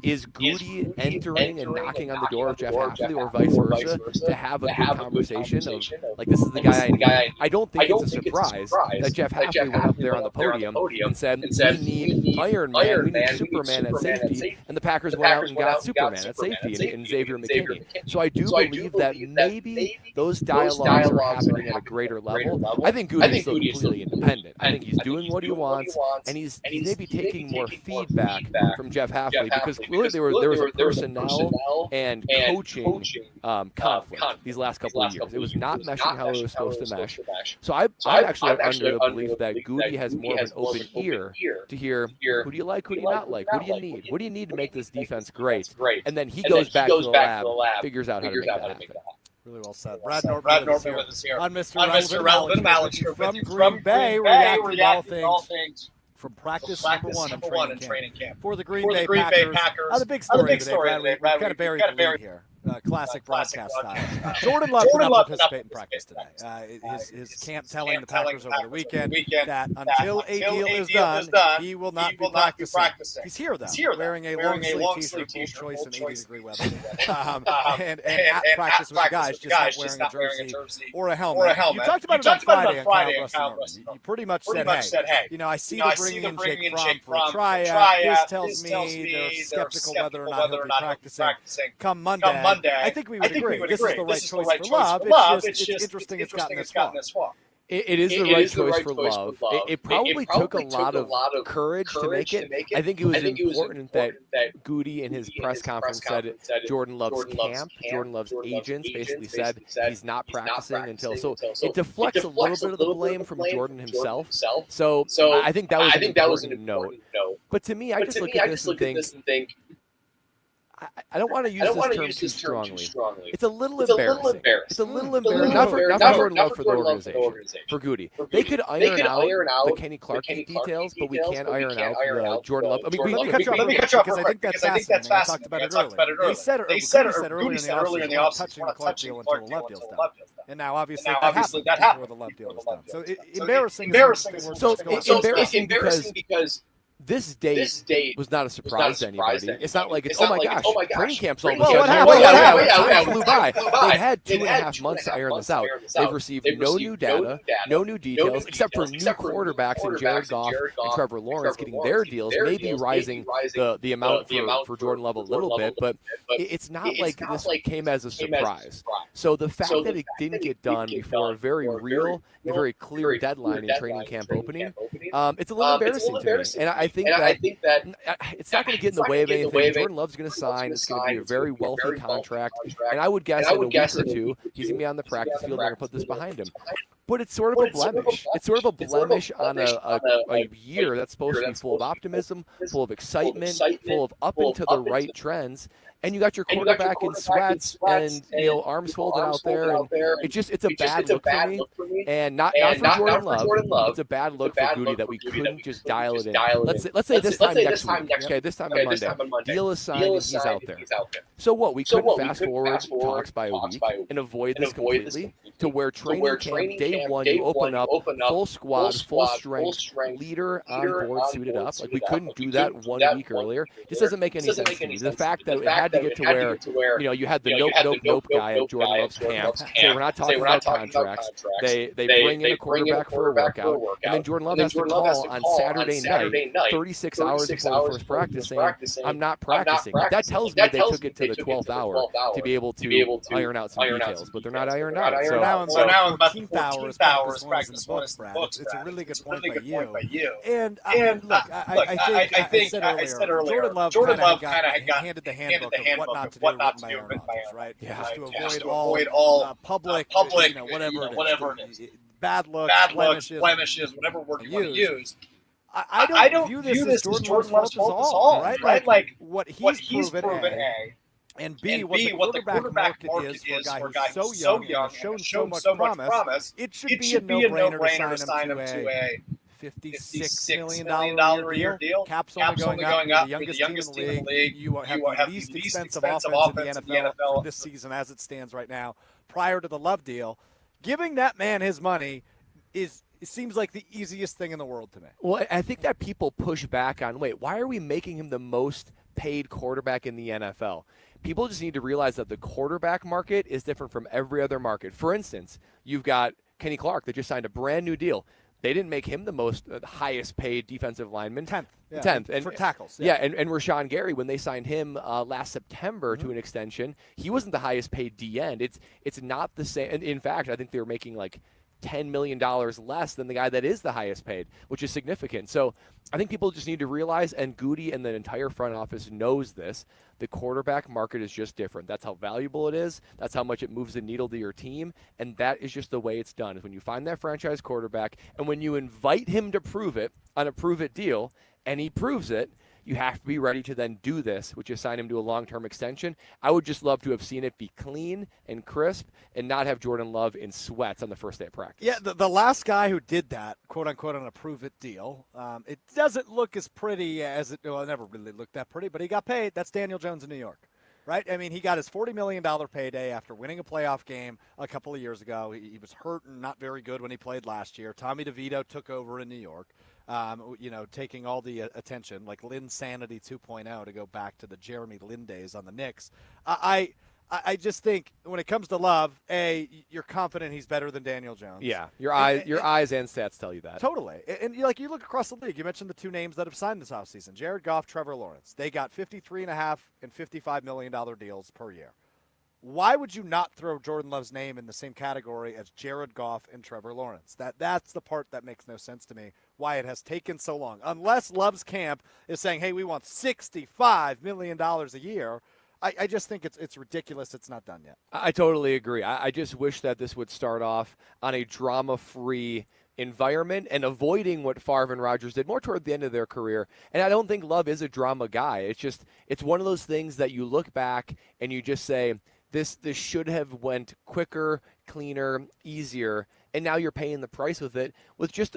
[SPEAKER 21] Is Goody entering and knocking on the door of Jeff Hafley or vice versa to have a good conversation of, like, this is the guy I need? I don't think it's a surprise that Jeff Hafley went up there on the podium and said, we need Iron Man, we need Superman at safety, and the Packers went out and got Superman at safety and Xavier McKinney. So I do believe that maybe those dialogues are happening at a greater level. I think Goody's still completely independent. I think he's doing what he wants, and he's maybe taking more feedback from Jeff Hafley because clearly there was a personnel and coaching conflict these last couple of years. It was not meshing how it was supposed to mesh. So I'm actually under the belief that Goody has more of an open ear to hear who do you like, who do you not like, what do you need? What do you need to make this defense great? And then he goes back to the lab, figures out how to make that happen.
[SPEAKER 3] Really well said. Brad Norton with us here on Mr. Relevant Knowledge from Green Bay, reacting to all things from practice number one in training camp. For the Green Bay Packers. The big story today, Brad. We kind of buried the lead here. classic broadcast style. Jordan Love did not participate in practice today. His camp telling the Packers over the weekend that until a deal is done, he will not be practicing. He's here, though, wearing a long-sleeve T-shirt, full choice in 80-degree weather. And at practice with the guys, just not wearing a jersey or a helmet. You talked about it on Friday on Kyle Rustin. You pretty much said, hey, I see they're bringing in Jake Fromm for a tryout. This tells me they're skeptical whether or not he'll be practicing come Monday. I think we would agree. This is the right choice for Love. It's just interesting it's gotten this far.
[SPEAKER 21] It is the right choice for Love. It probably took a lot of courage to make it. I think it was important that Goody in his press conference said Jordan Love's camp, Jordan Love's agents basically said he's not practicing until. So it deflects a little bit of the blame from Jordan himself. So I think that was an important note. But to me, I just look at this and think, I don't want to use this term too strongly. It's a little embarrassing. It's a little embarrassing. Not for Jordan Love, for the organization, for Goody. They could iron out the Kenny Clark details, but we can't iron out the Jordan Love. I mean, let me cut you off because I think that's fascinating. I talked about it earlier. They said earlier in the offseason, touching the Clark deal until the Love deal's done. And now, obviously, that happened before the Love deal was done. So embarrassing. So embarrassing because this date was not a surprise to anybody. It's not like it's, oh my gosh, training camp's almost done. Time flew by. They've had 2.5 months to iron this out. They've received no new data, no new details, except for new quarterbacks in Jared Goff and Trevor Lawrence getting their deals, maybe rising the amount for Jordan Love a little bit, but it's not like this came as a surprise. So the fact that it didn't get done before a very real, a very clear deadline in training camp opening, it's a little embarrassing to me. And I think that it's not going to get in the way of anything. Jordan Love's going to sign. It's going to be a very wealthy contract. And I would guess in a week or two, he's going to be on the practice field and they're going to put this behind him. But it's sort of a blemish. It's sort of a blemish on a year that's supposed to be full of optimism, full of excitement, full of up and to the right trends. And you got your quarterback in sweats and arms folded out there, and it's a bad look for me. And not for Jordan Love. It's a bad look for Goody that we couldn't just dial it in. Let's say this time next week. Okay, this time on Monday. Deal is signed and he's out there. So what? We couldn't fast forward talks by a week and avoid this completely to where training camp day one you open up full squad, full strength, leader on board, suited up. Like we couldn't do that 1 week earlier. This doesn't make any sense to me. The fact that it had to get to where you had the nope guy at Jordan Love's camp say we're not talking about contracts. They bring in a quarterback for a workout, and then Jordan Love has to call on Saturday night, 36 hours before the first practice, saying I'm not practicing. That tells me they took it to the 12th hour to be able to iron out some details, but they're not ironed out.
[SPEAKER 3] So now in about the 14th hour practice one is in the books, Brad. It's a really good point by you. And look, I think I said earlier, Jordan Love kind of handed the handbook of what not to do with my own, right? Yeah, just to avoid all public, whatever it is, bad looks, blemishes, whatever word you want to use. I don't view this as Jordan Love's fault at all, right? Like what he's proven, A, and B, what the quarterback market is for a guy who's so young and shown so much promise, it should be a no-brainer to sign him to a $56 million a year deal. Cap's only going up. The youngest team in the league. You have the least expensive offense in the NFL this season as it stands right now. Prior to the Love deal, giving that man his money it seems like the easiest thing in the world to me.
[SPEAKER 21] Well, I think that people push back on, why are we making him the most paid quarterback in the NFL? People just need to realize that the quarterback market is different from every other market. For instance, you've got Kenny Clark that just signed a brand new deal. They didn't make him the highest paid defensive lineman. 10th. Yeah, 10th. And,
[SPEAKER 3] for tackles.
[SPEAKER 21] Yeah, and Rashawn Gary, when they signed him last September to an extension, he wasn't the highest paid D-end. It's not the same. And in fact, I think they were making like $10 million less than the guy that is the highest paid, which is significant. So I think people just need to realize, and Goody and the entire front office knows this, the quarterback market is just different. That's how valuable it is. That's how much it moves the needle to your team. And that is just the way it's done, is when you find that franchise quarterback and when you invite him to prove it on a prove-it deal and he proves it, you have to be ready to then do this, which is sign him to a long-term extension. I would just love to have seen it be clean and crisp and not have Jordan Love in sweats on the first day of practice.
[SPEAKER 3] Yeah, the last guy who did that, quote-unquote, on a prove-it deal, it doesn't look as pretty as it – well, it never really looked that pretty, but he got paid. That's Daniel Jones in New York. right? I mean, he got his $40 million payday after winning a playoff game a couple of years ago. He was hurt and not very good when he played last year. Tommy DeVito took over in New York, taking all the attention, like Lynn Sanity 2.0, to go back to the Jeremy Lin days on the Knicks. I just think when it comes to Love, you're confident he's better than Daniel Jones.
[SPEAKER 21] Yeah, your eyes and stats tell you that.
[SPEAKER 3] Totally. And you look across the league. You mentioned the two names that have signed this offseason, Jared Goff, Trevor Lawrence. They got $53.5 and $55 million deals per year. Why would you not throw Jordan Love's name in the same category as Jared Goff and Trevor Lawrence? That's the part that makes no sense to me, why it has taken so long. Unless Love's camp is saying, hey, we want $65 million a year, I just think it's ridiculous. It's not done yet.
[SPEAKER 21] I totally agree. I just wish that this would start off on a drama-free environment and avoiding what Favre and Rodgers did more toward the end of their career. And I don't think Love is a drama guy. It's one of those things that you look back and you just say, this should have went quicker, cleaner, easier, and now you're paying the price with it. It's just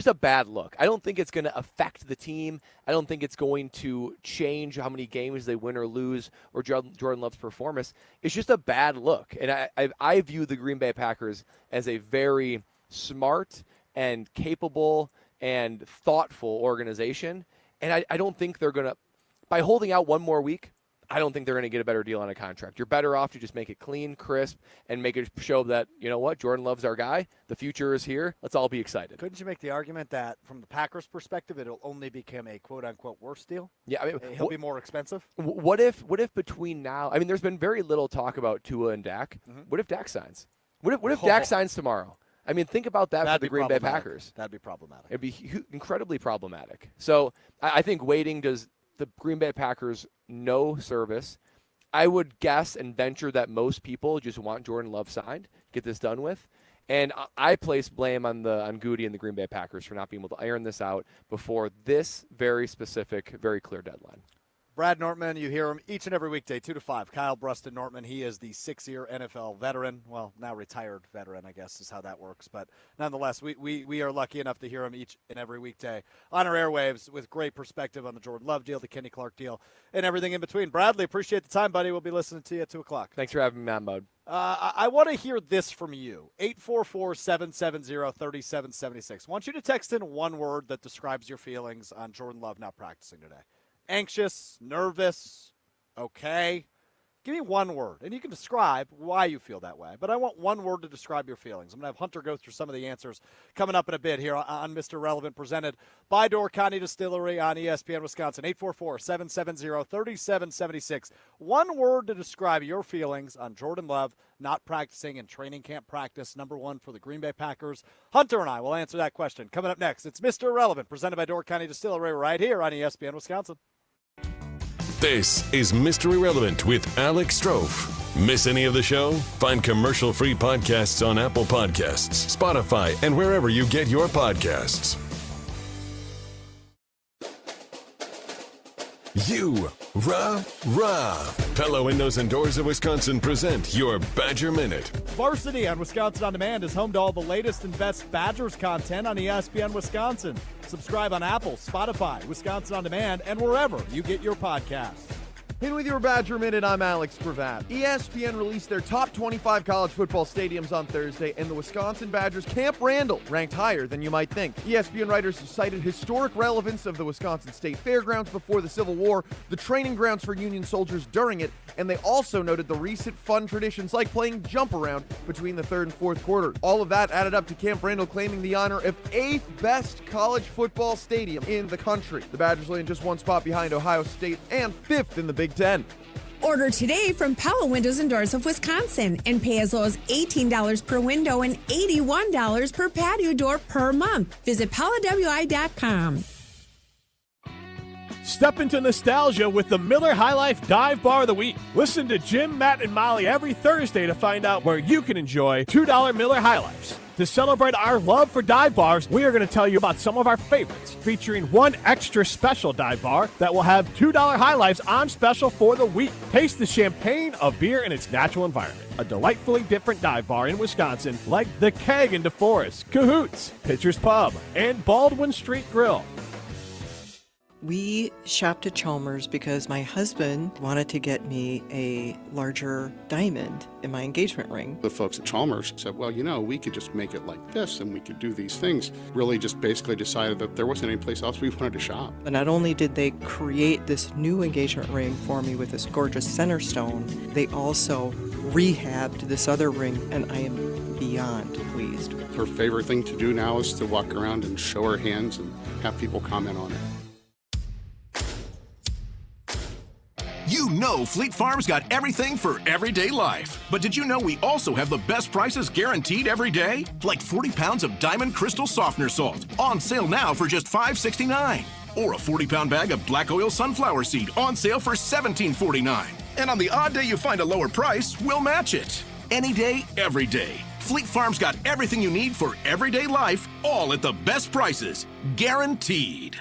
[SPEAKER 21] a bad look. I don't think it's going to affect the team. I don't think it's going to change how many games they win or lose or Jordan Love's performance. It's just a bad look. And I view the Green Bay Packers as a very smart and capable and thoughtful organization. And I don't think they're going to, by holding out one more week, I don't think they're going to get a better deal on a contract. You're better off to just make it clean, crisp, and make it show that, you know what, Jordan Love's our guy. The future is here. Let's all be excited.
[SPEAKER 3] Couldn't you make the argument that from the Packers' perspective, it'll only become a quote-unquote worse deal?
[SPEAKER 21] Yeah, I mean,
[SPEAKER 3] he'll be more expensive?
[SPEAKER 21] What if between now, I mean, there's been very little talk about Tua and Dak. Mm-hmm. What if Dak signs? What if Dak signs tomorrow? I mean, think about that for the Green Bay Packers.
[SPEAKER 3] That'd be problematic.
[SPEAKER 21] It'd be incredibly problematic. So I think waiting does the Green Bay Packers no service. I would guess and venture that most people just want Jordan Love signed, get this done with. And I place blame on Goody and the Green Bay Packers for not being able to iron this out before this very specific, very clear deadline.
[SPEAKER 3] Brad Nortman, you hear him each and every weekday, 2 to 5. Kyle Bruston Nortman, he is the 6-year NFL veteran. Well, now retired veteran, I guess, is how that works. But nonetheless, we are lucky enough to hear him each and every weekday on our airwaves with great perspective on the Jordan Love deal, the Kenny Clark deal, and everything in between. Bradley, appreciate the time, buddy. We'll be listening to you at 2 o'clock.
[SPEAKER 21] Thanks for having me on, Bud.
[SPEAKER 3] I want to hear this from you. 844-770-3776. I want you to text in one word that describes your feelings on Jordan Love not practicing today. Anxious, nervous, okay. Give me one word, and you can describe why you feel that way. But I want one word to describe your feelings. I'm going to have Hunter go through some of the answers coming up in a bit here on Mr. Relevant, presented by Door County Distillery on ESPN Wisconsin. 844-770-3776. One word to describe your feelings on Jordan Love not practicing in training camp practice number 1 for the Green Bay Packers. Hunter and I will answer that question coming up next. It's Mr. Relevant, presented by Door County Distillery right here on ESPN Wisconsin.
[SPEAKER 4] This is Mystery Relevant with Alex Strouf. Miss any of the show? Find commercial-free podcasts on Apple Podcasts, Spotify, and wherever you get your podcasts. Pella Windows and Doors of Wisconsin present your Badger Minute.
[SPEAKER 3] Varsity on Wisconsin On Demand is home to all the latest and best Badgers content on ESPN Wisconsin. Subscribe on Apple, Spotify, Wisconsin On Demand, and wherever you get your podcasts.
[SPEAKER 1] In with your Badger Minute, I'm Alex Gravatt. ESPN released their top 25 college football stadiums on Thursday, and the Wisconsin Badgers' Camp Randall ranked higher than you might think. ESPN writers cited historic relevance of the Wisconsin State Fairgrounds before the Civil War, the training grounds for Union soldiers during it, and they also noted the recent fun traditions like playing jump around between the third and fourth quarter. All of that added up to Camp Randall claiming the honor of 8th best college football stadium in the country. The Badgers lay in just one spot behind Ohio State and 5th in the Big Ten.
[SPEAKER 5] Order today from Pella Windows and Doors of Wisconsin and pay as low as $18 per window and $81 per patio door per month. Visit PellaWI.com.
[SPEAKER 18] Step into nostalgia with the Miller High Life Dive Bar of the Week. Listen to Jim, Matt, and Molly every Thursday to find out where you can enjoy $2 Miller High Lifes. To celebrate our love for dive bars, we are going to tell you about some of our favorites, featuring one extra special dive bar that will have $2 High Lifes on special for the week. Taste the champagne of beer in its natural environment. A delightfully different dive bar in Wisconsin like the Keg in DeForest, Cahoots, Pitcher's Pub, and Baldwin Street Grill.
[SPEAKER 6] We shopped at Chalmers because my husband wanted to get me a larger diamond in my engagement ring.
[SPEAKER 8] The folks at Chalmers said, well, we could just make it like this and we could do these things. Really just basically decided that there wasn't any place else we wanted to shop.
[SPEAKER 6] And not only did they create this new engagement ring for me with this gorgeous center stone, they also rehabbed this other ring, and I am beyond pleased.
[SPEAKER 8] Her favorite thing to do now is to walk around and show her hands and have people comment on it.
[SPEAKER 23] You know Fleet Farm's got everything for everyday life. But did you know we also have the best prices guaranteed every day? Like 40 pounds of Diamond Crystal Softener Salt, on sale now for just $5.69. Or a 40-pound bag of black oil sunflower seed, on sale for $17.49. And on the odd day you find a lower price, we'll match it. Any day, every day. Fleet Farm's got everything you need for everyday life, all at the best prices. Guaranteed.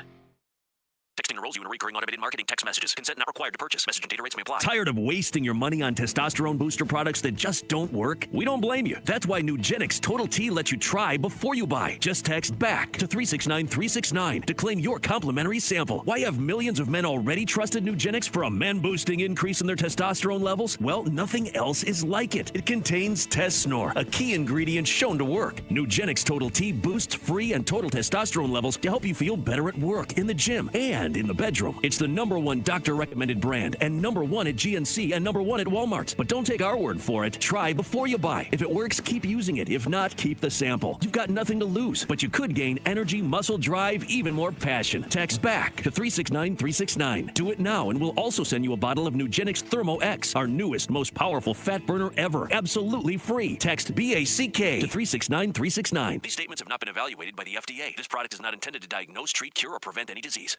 [SPEAKER 24] Texting enrolls you in recurring automated marketing text messages. Consent not required to purchase. Message and data rates may apply.
[SPEAKER 25] Tired of wasting your money on testosterone booster products that just don't work? We don't blame you. That's why Nugenix Total T lets you try before you buy. Just text BACK to 369-369 to claim your complimentary sample. Why have millions of men already trusted Nugenix for a man-boosting increase in their testosterone levels? Well, nothing else is like it. It contains Tesnor, a key ingredient shown to work. Nugenix Total T boosts free and total testosterone levels to help you feel better at work, in the gym, and in the bedroom. It's the #1 doctor-recommended brand and #1 at GNC and #1 at Walmart. But don't take our word for it. Try before you buy. If it works, keep using it. If not, keep the sample. You've got nothing to lose, but you could gain energy, muscle, drive, even more passion. Text BACK to 369-369. Do it now, and we'll also send you a bottle of Nugenix Thermo X, our newest, most powerful fat burner ever. Absolutely free. Text BACK to 369-369.
[SPEAKER 24] These statements have not been evaluated by the FDA. This product is not intended to diagnose, treat, cure, or prevent any disease.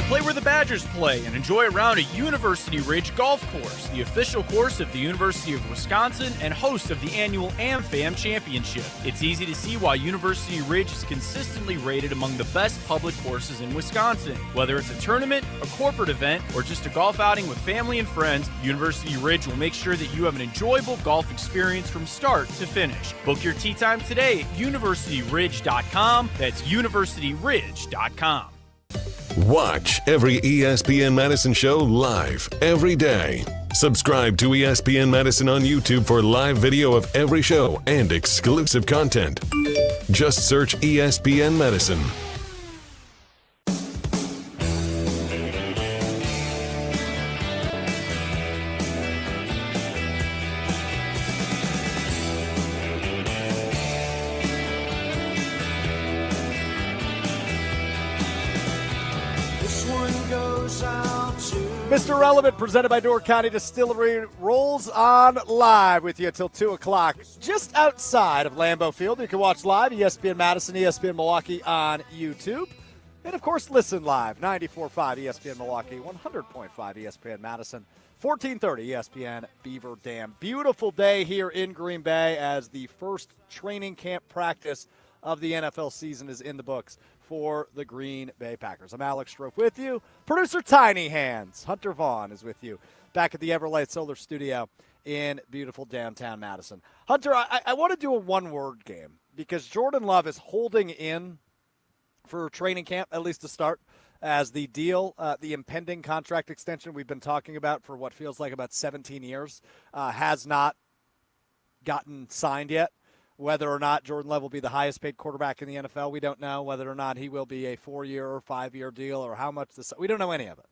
[SPEAKER 26] Play where the Badgers play and enjoy a round at University Ridge Golf Course, the official course of the University of Wisconsin and host of the annual AmFam Championship. It's easy to see why University Ridge is consistently rated among the best public courses in Wisconsin. Whether it's a tournament, a corporate event, or just a golf outing with family and friends, University Ridge will make sure that you have an enjoyable golf experience from start to finish. Book your tee time today at universityridge.com. That's universityridge.com.
[SPEAKER 4] Watch every ESPN Madison show live every day. Subscribe to ESPN Madison on YouTube for live video of every show and exclusive content. Just search ESPN Madison.
[SPEAKER 3] Mr. Relevant, presented by Door County Distillery, rolls on live with you until 2 o'clock. Just outside of Lambeau Field, you can watch live ESPN Madison, ESPN Milwaukee on YouTube. And, of course, listen live, 94.5 ESPN Milwaukee, 100.5 ESPN Madison, 1430 ESPN Beaver Dam. Beautiful day here in Green Bay as the first training camp practice of the NFL season is in the books for the Green Bay Packers. I'm Alex Strouf with you. Producer Tiny Hands, Hunter Vaughn, is with you back at the Everlight Solar Studio in beautiful downtown Madison. Hunter, I want to do a one-word game because Jordan Love is holding in for training camp, at least to start, as the deal, the impending contract extension we've been talking about for what feels like about 17 years, has not gotten signed yet. Whether or not Jordan Love will be the highest paid quarterback in the NFL, we don't know. Whether or not he will be a 4-year or 5-year deal or how much this, we don't know any of it.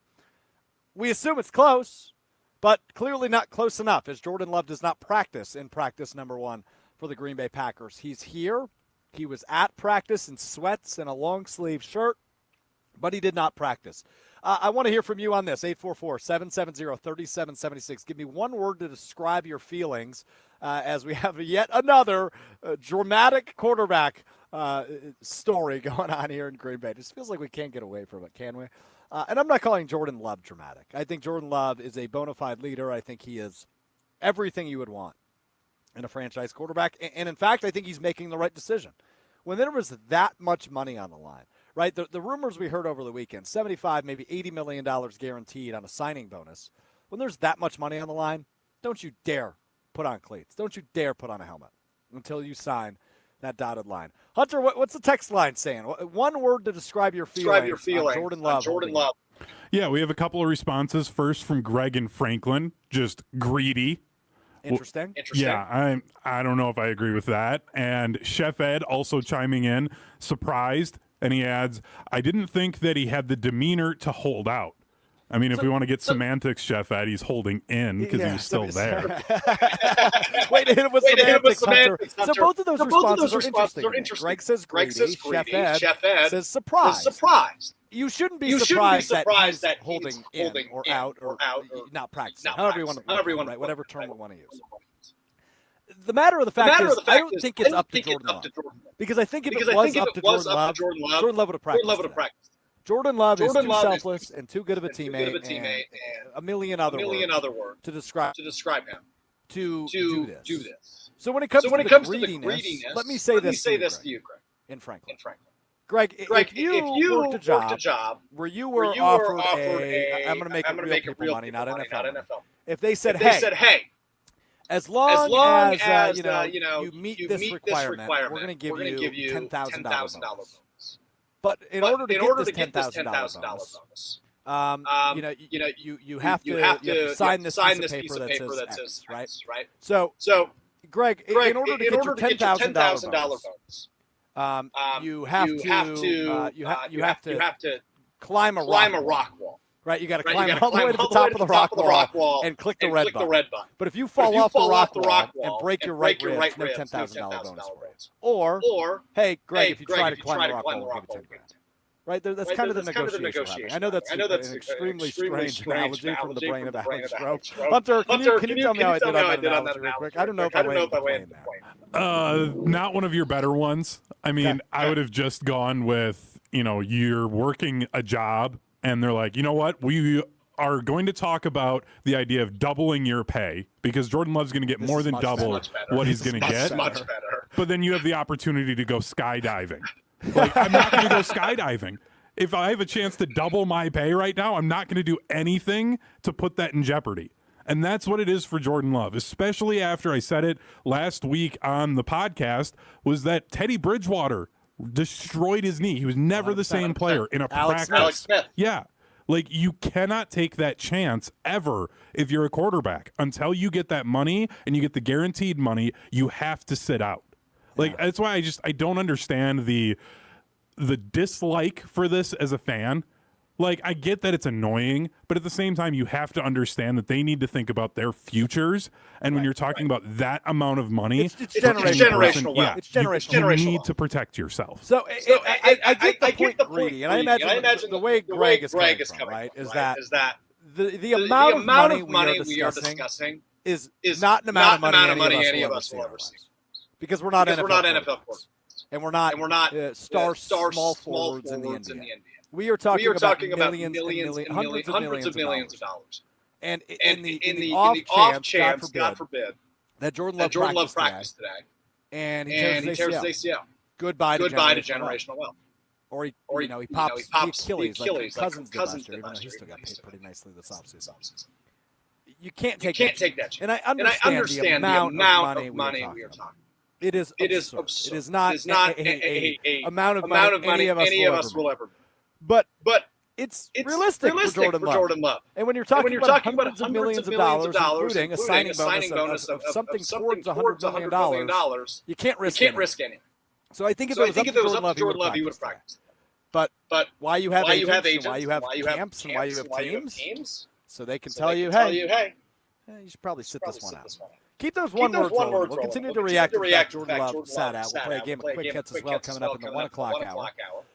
[SPEAKER 3] We assume it's close, but clearly not close enough as Jordan Love does not practice in practice number 1 for the Green Bay Packers. He's here. He was at practice in sweats and a long sleeve shirt, but he did not practice. I want to hear from you on this, 844-770-3776. Give me one word to describe your feelings as we have yet another dramatic quarterback story going on here in Green Bay. It just feels like we can't get away from it, can we? And I'm not calling Jordan Love dramatic. I think Jordan Love is a bona fide leader. I think he is everything you would want in a franchise quarterback. And in fact, I think he's making the right decision. When there was that much money on the line, right? The rumors we heard over the weekend, $75, maybe $80 million guaranteed on a signing bonus. When there's that much money on the line, don't you dare put on cleats. Don't you dare put on a helmet until you sign that dotted line. Hunter, what's the text line saying? One word to describe your feeling. On Jordan Love.
[SPEAKER 7] Yeah, we have a couple of responses. First from Greg and Franklin, just greedy.
[SPEAKER 3] Interesting.
[SPEAKER 7] Yeah, I don't know if I agree with that. And Chef Ed also chiming in, surprised, and he adds, I didn't think that he had the demeanor to hold out. I mean, if we want to get semantics, Chef Ed, he's holding in because he was still there.
[SPEAKER 3] Wait, hit him with semantics, Hunter. So both of those responses are interesting. Greg says greedy. Chef Ed says surprised. You shouldn't be surprised that he's holding in or out or not practicing. However you want to, right? Whatever term we want to use. The matter of the fact is, I don't think it's up to Jordan Love. Because I think if it was up to Jordan Love, Jordan Love would have practiced. Jordan Love is too selfless and too good of a teammate, and a million other words to describe him to do this. So when it comes to the greediness, let me say this to you, Greg, in Franklin. Greg, if you worked a job where you were offered I'm going to make it real money, not NFL. If they said, hey, as long as you meet this requirement, we're going to give you $10,000 bonus. But in order to get this $10,000 bonus, you have to sign this piece of paper that says X, right? So, Greg, in order to get your $10,000 bonus, you have to climb a rock wall. Right, you got to climb all the way to the top of the rock wall and click the red button. But if you fall off the rock wall and break your right rib, no $10,000 bonus for it. Or, hey, Greg, if you try to climb the rock wall, we'll give you $10,000. Right, that's kind of the negotiation. I know that's an extremely strange analogy from the brain of Alex Strouf. Hunter, can you tell me how I did on that analogy real quick? I don't know if I went that.
[SPEAKER 7] Not one of your better ones. I mean, I would have just gone with, you're working a job, and they're like, you know what, we are going to talk about the idea of doubling your pay because Jordan Love's going to get more than double what he's going to get. Much better. But then you have the opportunity to go skydiving. Like, I'm not going to go skydiving. If I have a chance to double my pay right now, I'm not going to do anything to put that in jeopardy. And that's what it is for Jordan Love, especially after I said it last week on the podcast, was that Teddy Bridgewater destroyed his knee. He was never the same player in a practice. Alex Smith. Yeah. Like, you cannot take that chance ever if you're a quarterback. Until you get that money and you get the guaranteed money, you have to sit out. Like, that's why I don't understand the dislike for this as a fan. Like, I get that it's annoying, but at the same time, you have to understand that they need to think about their futures. And when you're talking about that amount of money,
[SPEAKER 3] it's generational wealth. It's generational.
[SPEAKER 7] You need to protect yourself.
[SPEAKER 3] So I get the point greedy, and I imagine the way Greg is coming from, right, is that the amount of money we are discussing is not an amount of money any of us will ever see. Because we're not NFL quarterbacks. And we're not star small forwards in the NBA. We are talking about millions and hundreds of millions of dollars. And in the off chance, God forbid, that Jordan Love practiced today, and he tears his ACL. Goodbye to generational wealth. Or he pops the Achilles like Cousins did last year, even though he still got paid pretty nicely this offseason. You can't take that chance. And I understand the amount of money we are talking. It is absurd. It is not a amount of money any of us will ever. But it's realistic for Jordan Love. And when you're talking about hundreds of millions of dollars, including a signing bonus of something towards $100 million, you can't risk anything. So I think if it was up to Jordan Love, he would have practiced. But why you have agents, why you have camps, and why you have teams, so they can tell you, hey, you should probably sit this one out. Keep those one words rolling. We'll continue to react to the fact Jordan Love sat out. We'll play a game of quick hits as well coming up in the 1 o'clock hour.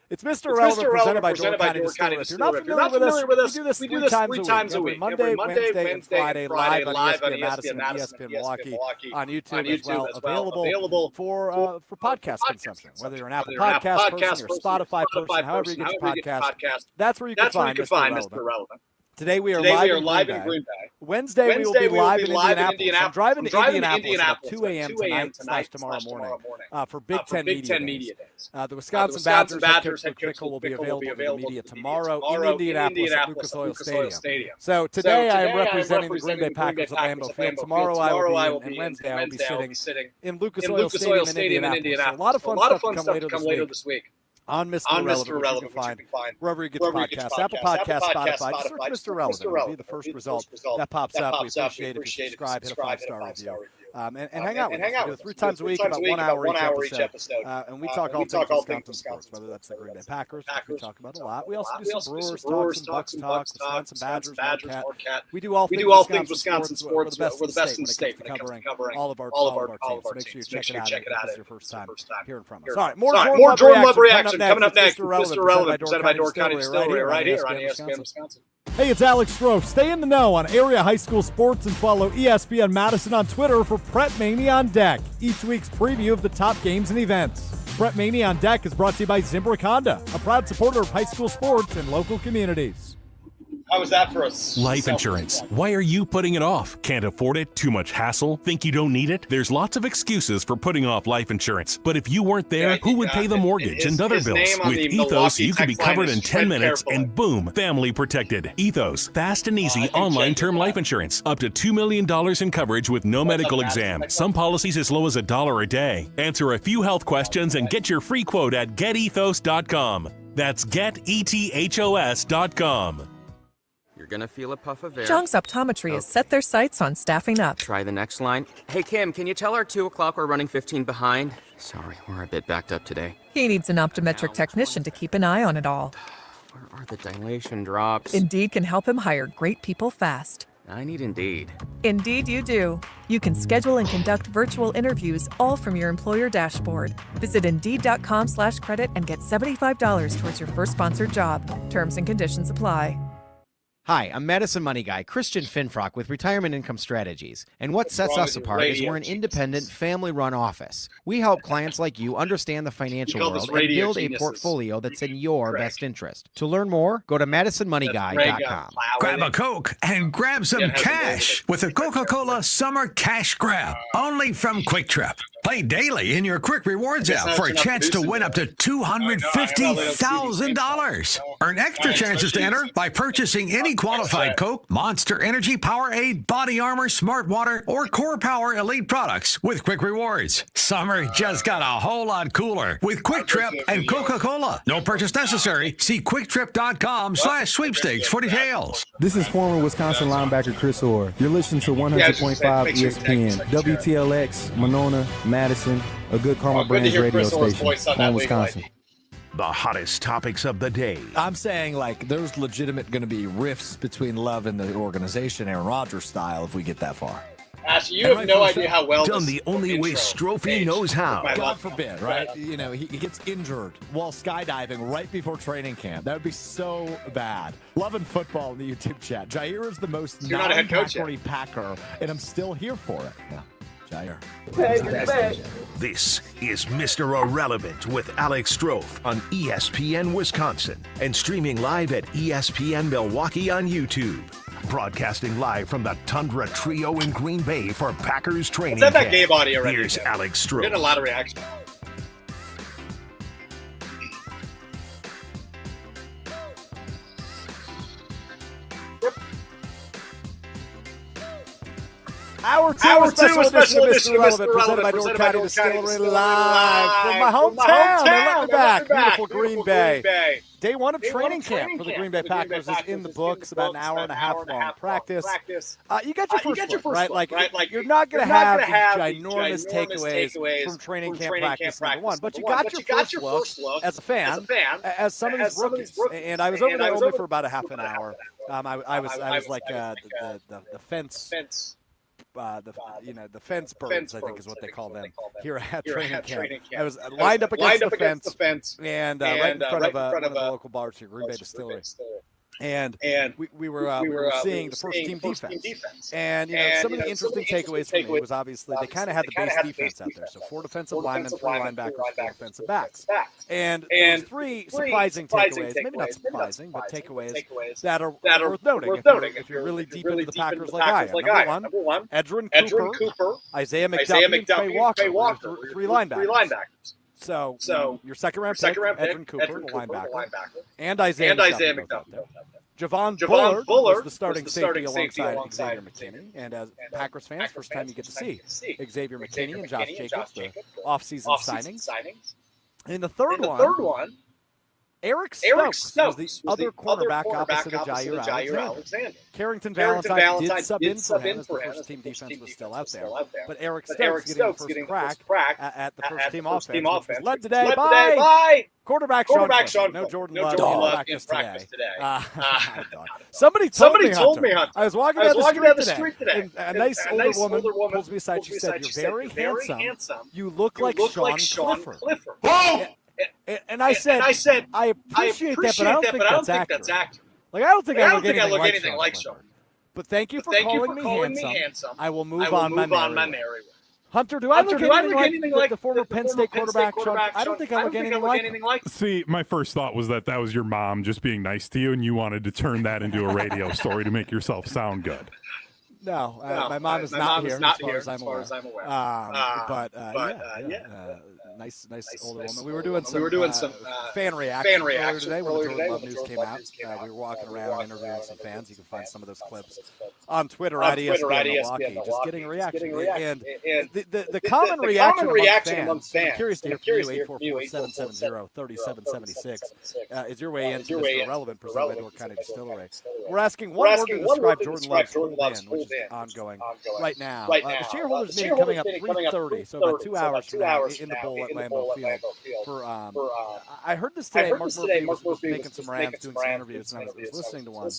[SPEAKER 3] It's Mr. Irrelevant presented by Door County Distillery. If you're not familiar with us, we do this three times a week. Every Monday, Wednesday, and Friday live on ESPN Madison and ESPN Milwaukee on YouTube as well. Available for podcast consumption. Whether you're an Apple Podcast person or Spotify person, however you get your podcast, that's where you can find Mr. Irrelevant. Today we are live in Green Bay. Wednesday we will be live in Indianapolis. I'm driving to Indianapolis at 2 a.m. tonight/tomorrow morning for Big Ten Media Days. The Wisconsin Badgers head coach Fickell will be available to the media tomorrow in Indianapolis at Lucas Oil Stadium. So today I am representing the Green Bay Packers at Lambeau Field. Tomorrow I will be, and Wednesday I will be sitting in Lucas Oil Stadium in Indianapolis. So a lot of fun stuff to come later this week. On Mr. Relevant, which you can find wherever you get your podcasts, Apple Podcasts, Spotify. Just search Mr. Relevant. It'll be the first result that pops up. We appreciate it if you subscribe, hit a 5-star review. And hang out with us. We do it 3 times a week, about 1 hour each episode. And we talk all things Wisconsin sports, whether that's the Green Bay Packers, which we talk about a lot. We also do some Brewers talk, some Bucks talk, Wisconsin Badgers, Marquette. We do all things Wisconsin sports. We're the best in the state when it comes to covering all of our teams. So make sure you check it out if it's your first time hearing from us. All right, more Jordan Love reaction coming up next. Mr. Relevant, presented by Door County Distillery, right here on ESPN Wisconsin.
[SPEAKER 1] Hey, it's Alex Strouf. Stay in the know on area high school sports and follow ESPN Madison on Twitter for Prep Mania on Deck, each week's preview of the top games and events. Prep Mania on Deck is brought to you by Zimbrick Honda, a proud supporter of high school sports and local communities.
[SPEAKER 2] How was that for us?
[SPEAKER 4] Life insurance. Why are you putting it off? Can't afford it? Too much hassle? Think you don't need it? There's lots of excuses for putting off life insurance. But if you weren't there, who would pay the mortgage and other bills? With Ethos, you can be covered in 10 minutes and boom, family protected. Ethos, fast and easy online term life insurance. Up to $2 million in coverage with no medical exam. Some policies as low as $1 a day. Answer a few health questions and get your free quote at getethos.com. That's getethos.com.
[SPEAKER 9] You're going to feel a puff of air.
[SPEAKER 10] Jung's Optometry has set their sights on staffing up.
[SPEAKER 9] Try the next line. Hey, Kim, can you tell our 2 o'clock we're running 15 behind? Sorry, we're a bit backed up today.
[SPEAKER 10] He needs an optometric technician to keep an eye on it all.
[SPEAKER 9] Where are the dilation drops?
[SPEAKER 10] Indeed can help him hire great people fast.
[SPEAKER 9] I need Indeed.
[SPEAKER 10] Indeed you do. You can schedule and conduct virtual interviews all from your employer dashboard. Visit Indeed.com/credit and get $75 towards your first sponsored job. Terms and conditions apply.
[SPEAKER 12] Hi, I'm Madison Money Guy, Christian Finfrock with Retirement Income Strategies. And what sets us apart is we're an independent, family-run office. We help clients like you understand the financial world and build a portfolio that's in your best interest. To learn more, go to MadisonMoneyGuy.com.
[SPEAKER 14] Grab a Coke and grab some cash with the Coca-Cola Summer Cash Grab, only from Quick Trip. Play daily in your Quick Rewards app for a chance to win up to $250,000. Earn extra chances to enter by purchasing any qualified Coke, Monster Energy, Powerade, Body Armor, Smart Water, or Core Power Elite products with Quick Rewards. Summer just got a whole lot cooler with Quick Trip and Coca-Cola. No purchase necessary. See QuickTrip.com/sweepstakes for details.
[SPEAKER 16] This is former Wisconsin linebacker Chris Orr. You're listening to 100.5 ESPN, WTLX, Monona, Madison, a good Karma Brands radio station on Wisconsin.
[SPEAKER 23] The hottest topics of the day.
[SPEAKER 17] I'm saying, like, there's legitimate going to be rifts between Love and the organization, Aaron Rodgers style, if we get that far.
[SPEAKER 2] Ashley, you have no idea how well
[SPEAKER 23] done the only way Stroufy knows how.
[SPEAKER 17] God forbid, right? You know, he gets injured while skydiving right before training camp. That would be so bad. Loving football in the YouTube chat. Jair is the most non-Packer Packer, and I'm still here for it. Yeah. Jair.
[SPEAKER 23] This is Mr. Irrelevant with Alex Strouf on ESPN Wisconsin and streaming live at ESPN Milwaukee on YouTube. Broadcasting live from the Tundra Trio in Green Bay for Packers training camp.
[SPEAKER 2] That game audio already.
[SPEAKER 23] Here's Alex Strouf.
[SPEAKER 2] Getting a lot of reaction.
[SPEAKER 3] Hour two, special edition of Mr. Relevant, presented by Door County Distillery, live from my hometown. And look back, beautiful Green Bay. Day one of training camp for the Green Bay Packers is in the books, about an hour and a half long practice. You got your first look, right? Like, you're not going to have ginormous takeaways from training camp practice number one, but you got your first look as a fan, as some of these rookies. And I was over there only for about a half an hour. I was like the fence. The fence birds, I think is what they call them here at training camp. I was lined up against the fence and right in front of one of the local bars here, Green Bay Distillery. And we were seeing the first team defense. And, some of the interesting takeaways for me was obviously they kind of had the base defense out there. So 4 defensive linemen, 3 linebackers, 4 defensive backs. And there's 3 surprising takeaways, maybe not surprising, but takeaways that are worth noting if you're really deep into the Packers like I am. Number one, Edgerrin Cooper, Isaiah McDuffie, and Trey Walker, 3 linebackers. So your second-round pick, Edgerrin Cooper, the linebacker, and Isaiah McDuffie. Javon Bullard was the starting safety alongside Xavier McKinney. And as Packers fans, first time you get to see Xavier McKinney and Josh Jacobs, the offseason signings. And the third one, Eric Stokes was the other cornerback opposite of Jair Alexander. Carrington Valentine did sub in for him as the first-team defense was still out there. But Eric Stokes getting the first crack at the first-team offense, which was led today by quarterback Sean. No Jordan Love in practice today. Somebody told me, Hunter. I was walking down the street today, and a nice older woman pulls me aside. She said, "You're very handsome. You look like Sean Clifford." And I said, I appreciate that, but I don't think that's accurate. Like, I don't think I look anything like Sean. But thank you for calling me handsome. I will move on my merry way. Hunter, do I look anything like the former Penn State quarterback, Sean? I don't think I look anything like him.
[SPEAKER 7] See, my first thought was that was your mom just being nice to you, and you wanted to turn that into a radio story to make yourself sound good.
[SPEAKER 3] No, my mom is not here, as far as I'm aware. Nice older woman. We were doing some fan reaction earlier today when the Jordan Love news came out. We were walking around interviewing some fans. You can find some of those clips on Twitter at ESPN Milwaukee, just getting a reaction. And the common reaction among fans, I'm curious to hear from you, 844-770-3776, is your way into Mr. Irrelevant, presented by Organic Distillery. We're asking one word to describe Jordan Love's hold-in, which is ongoing right now. The shareholders meeting coming up 3:30, so about 2 hours from now in the Bowl at Lambeau Field. I heard this today. Mark Murphy was making some rounds, doing some interviews, and I was listening to one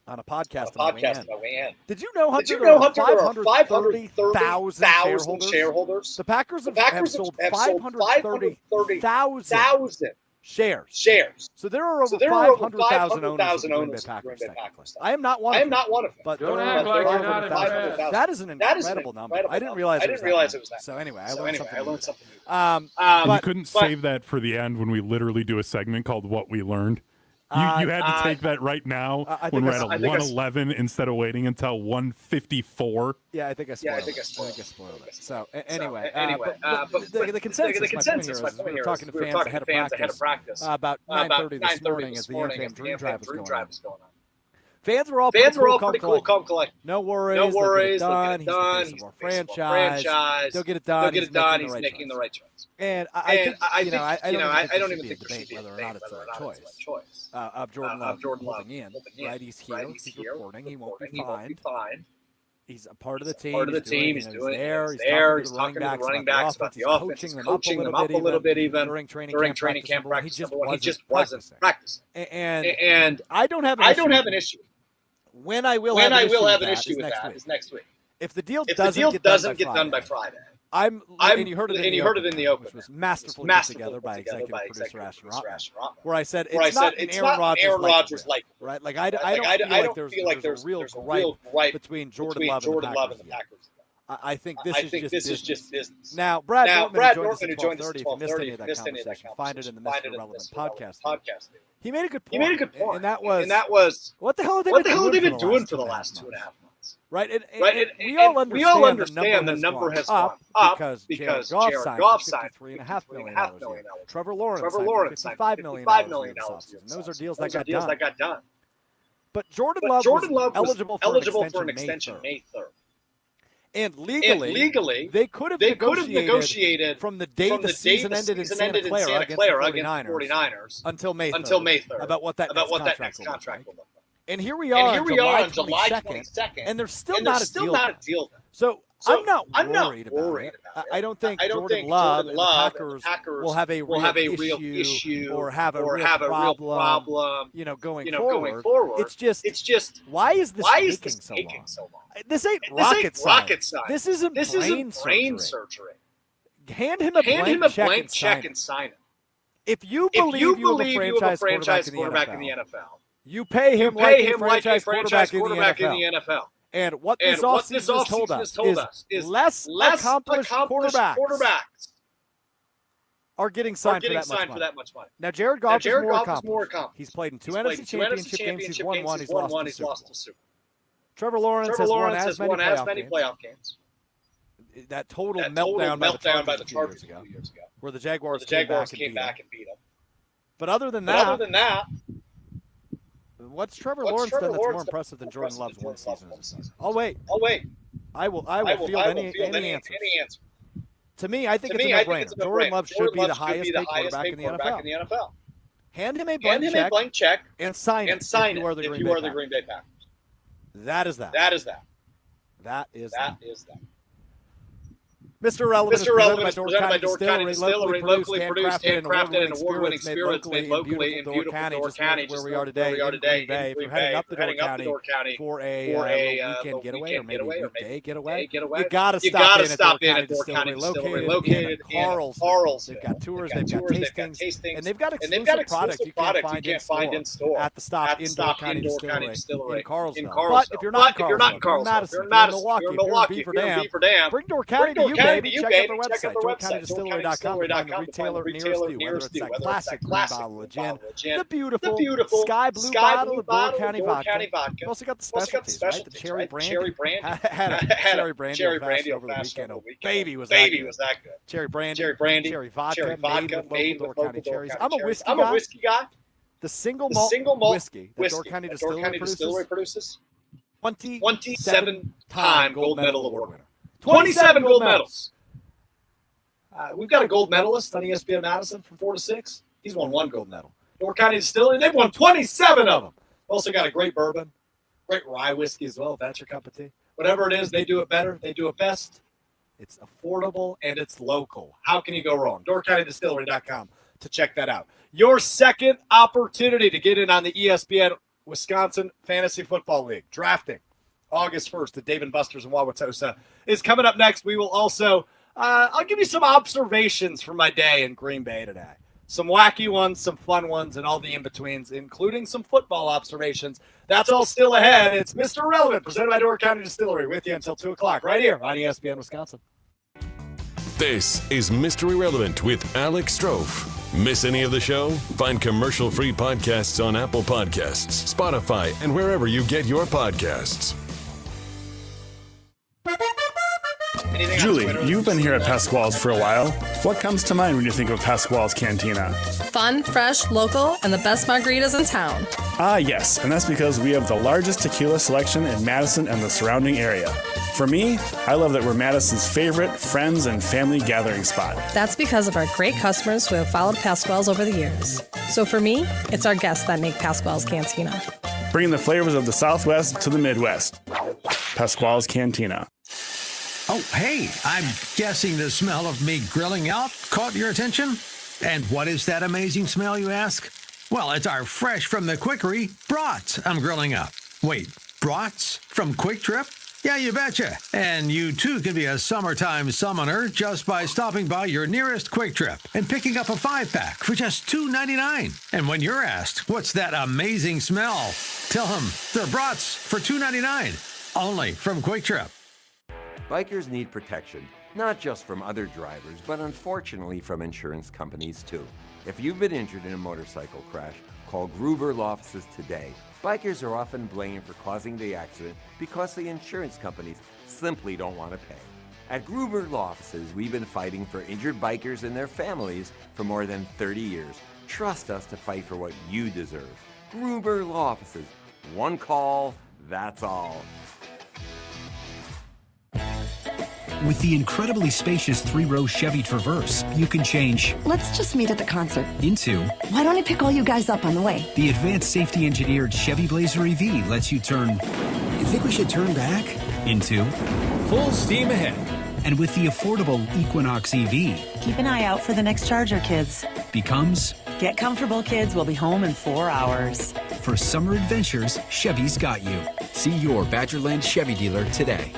[SPEAKER 3] on a podcast on the way in. Did you know, Hunter, there are 530,000 shareholders? The Packers have sold 530,000 shares. So there are over 500,000 owners of the Green Bay Packers. I am not one of them. But don't act like you're not a that is an incredible number. I didn't realize it was that. So anyway, I learned something.
[SPEAKER 7] You couldn't save that for the end when we literally do a segment called What We Learned. You had to take that right now when we're at 111 instead of waiting until 154.
[SPEAKER 3] Yeah, I think I spoiled it. So anyway, the consensus my point here is we were talking to fans ahead of practice about 9:30 this morning as the Amfam Dream Drive was going on. Fans were all pretty cool, calm, collected. No worries. They'll get it done. He's the more franchise. They'll get it done. He's making the right choice. And I think, I don't even think there should be a debate whether or not it's a choice of Jordan Love moving in. Right, he's here. He's reporting. He won't be fined. He's a part of the team. He's there. He's talking to the running backs about the offense. He's coaching them up a little bit even during training camp practice. He just wasn't practicing. And I don't have an issue. When I will have an issue with that is next week. If the deal doesn't get done by Friday, and you heard it in the open, which was masterfully put together by executive producer Ashton Rotman, where I said it's not an Aaron Rodgers like, right? Like I don't feel like there's a real gripe between Jordan Love and the Packers. I think this is just business. Now, Brad Nortman, who joined us at 12:30, if you missed any of that conversation, find it in the Mr. Irrelevant podcast. He made a good point, and that was what the hell have they been doing for the last 2.5 months? Right, and we all understand the number has gone up because Jared Goff signed $53.5 million. Trevor Lawrence signed $55 million. Those are deals that got done. But Jordan Love was eligible for an extension May 3rd. And legally, they could have negotiated from the day the season ended in Santa Clara against the 49ers until May 3rd about what that next contract will look like. And here we are on July 22nd, and there's still not a deal. So I'm not worried about it. I don't think Jordan Love and the Packers will have a real issue or have a real problem, going forward. It's just why is this taking so long? This ain't rocket science. This isn't brain surgery. Hand him a blank check and sign it. If you believe you have a franchise quarterback in the NFL, You pay him like a franchise quarterback in
[SPEAKER 2] the NFL.
[SPEAKER 3] And what this offseason has told us is less accomplished quarterbacks are getting signed for that much money. Now, Jared Goff is more accomplished. He's played in two NFC championship games. He's won one. He's lost to Super Bowl. Trevor Lawrence has won as many playoff games. That total meltdown by the Chargers a few years ago, where the Jaguars came back and beat them. But other than that, what's Trevor Lawrence done that's more impressive than Jordan Love's one season? I'll wait. I will field any answer. To me, I think it's a no-brainer. Jordan Love should be the highest paid quarterback in the NFL. Hand him a blank check and sign it if you are the Green Bay Packers. That is that. Mr. Relevant is presented by Door County Distillery, locally produced, handcrafted, and award-winning spirits made locally in beautiful Door County, just where we are today in Green Bay. If you're heading up to Door County for a weekend getaway or maybe a weekday getaway, you got to stop in at Door County Distillery, located in Carlsbad. They've got tours, they've got tastings, and they've got exclusive products you can't find in store at the stop in Door County Distillery in Carlsbad. But if you're not in Carlsbad, you're in Madison, you're in Milwaukee, you're in Beaver Dam, bring Door County to you, baby. Check out their website, DoorCountyDistillery.com. Find the retailer nearest you, whether it's that classic green bottle of gin, the beautiful sky blue bottle of Door County vodka. You also got the specialties, right? The cherry brandy. Had a cherry brandy over the weekend. Oh, baby, was that good. Cherry brandy, cherry vodka, made with local Door County cherries. I'm a whiskey guy. The single malt whiskey that Door County Distillery produces, 27-time gold medal award winner. 27 gold medals. We've got a gold medalist on ESPN Madison from 4 to 6. He's won 1 gold medal. Door County Distillery, they've won 27 of them. Also got a great bourbon, great rye whiskey as well, if that's your cup of tea. Whatever it is, they do it better. They do it best. It's affordable and it's local. How can you go wrong? DoorCountyDistillery.com to check that out. Your second opportunity to get in on the ESPN Wisconsin Fantasy Football League. Drafting August 1st at Dave & Buster's in Wauwatosa is coming up next. We will also, I'll give you some observations from my day in Green Bay today. Some wacky ones, some fun ones, and all the in-betweens, including some football observations. That's all still ahead. It's Mr. Relevant, presented by Door County Distillery, with you until 2 o'clock, right here on ESPN Wisconsin.
[SPEAKER 4] This is Mystery Relevant with Alex Strouf. Miss any of the show? Find commercial-free podcasts on Apple Podcasts, Spotify, and wherever you get your podcasts.
[SPEAKER 11] Julie, you've been here at Pasquale's for a while. What comes to mind when you think of Pasquale's Cantina?
[SPEAKER 13] Fun, fresh, local, and the best margaritas in town.
[SPEAKER 11] Ah, yes, and that's because we have the largest tequila selection in Madison and the surrounding area. For me, I love that we're Madison's favorite friends and family gathering spot.
[SPEAKER 13] That's because of our great customers who have followed Pasquale's over the years. So for me, it's our guests that make Pasquale's Cantina.
[SPEAKER 11] Bringing the flavors of the Southwest to the Midwest. Pasquale's Cantina.
[SPEAKER 14] Oh, hey, I'm guessing the smell of me grilling out caught your attention? And what is that amazing smell, you ask? Well, it's our fresh from the Quickery brats I'm grilling up. Wait, brats from Quick Trip? Yeah, you betcha. And you too can be a summertime summoner just by stopping by your nearest Quick Trip and picking up a 5-pack for just $2.99. And when you're asked, what's that amazing smell? Tell them they're brats for $2.99, only from Quick Trip.
[SPEAKER 15] Bikers need protection, not just from other drivers, but unfortunately from insurance companies too. If you've been injured in a motorcycle crash, call Gruber Law Offices today. Bikers are often blamed for causing the accident because the insurance companies simply don't want to pay. At Gruber Law Offices, we've been fighting for injured bikers and their families for more than 30 years. Trust us to fight for what you deserve. Gruber Law Offices. One call, that's all.
[SPEAKER 19] With the incredibly spacious 3-row Chevy Traverse, you can change
[SPEAKER 20] "Let's just meet at the concert"
[SPEAKER 19] into
[SPEAKER 20] "Why don't I pick all you guys up on the way?"
[SPEAKER 19] The advanced safety engineered Chevy Blazer EV lets you turn "You think we should turn back?" into
[SPEAKER 18] full steam ahead.
[SPEAKER 19] And with the affordable Equinox EV,
[SPEAKER 20] "Keep an eye out for the next Charger, kids."
[SPEAKER 19] becomes
[SPEAKER 20] "Get comfortable, kids. We'll be home in 4 hours."
[SPEAKER 19] For summer adventures, Chevy's got you.
[SPEAKER 22] See your Badgerland Chevy dealer today.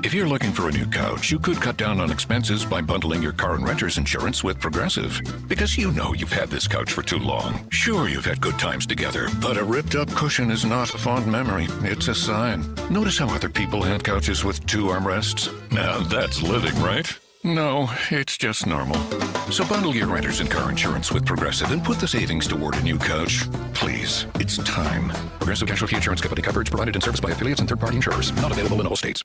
[SPEAKER 5] If you're looking for a new couch, you could cut down on expenses by bundling your car and renter's insurance with Progressive. Because you know you've had this couch for too long. Sure, you've had good times together, but a ripped-up cushion is not a fond memory. It's a sign. Notice how other people had couches with 2 armrests? Now that's living, right? No, it's just normal. So bundle your renters and car insurance with Progressive and put the savings toward a new couch. Please, it's time. Progressive Casualty Insurance Company coverage provided and serviced by affiliates and third-party insurers. Not available in all states.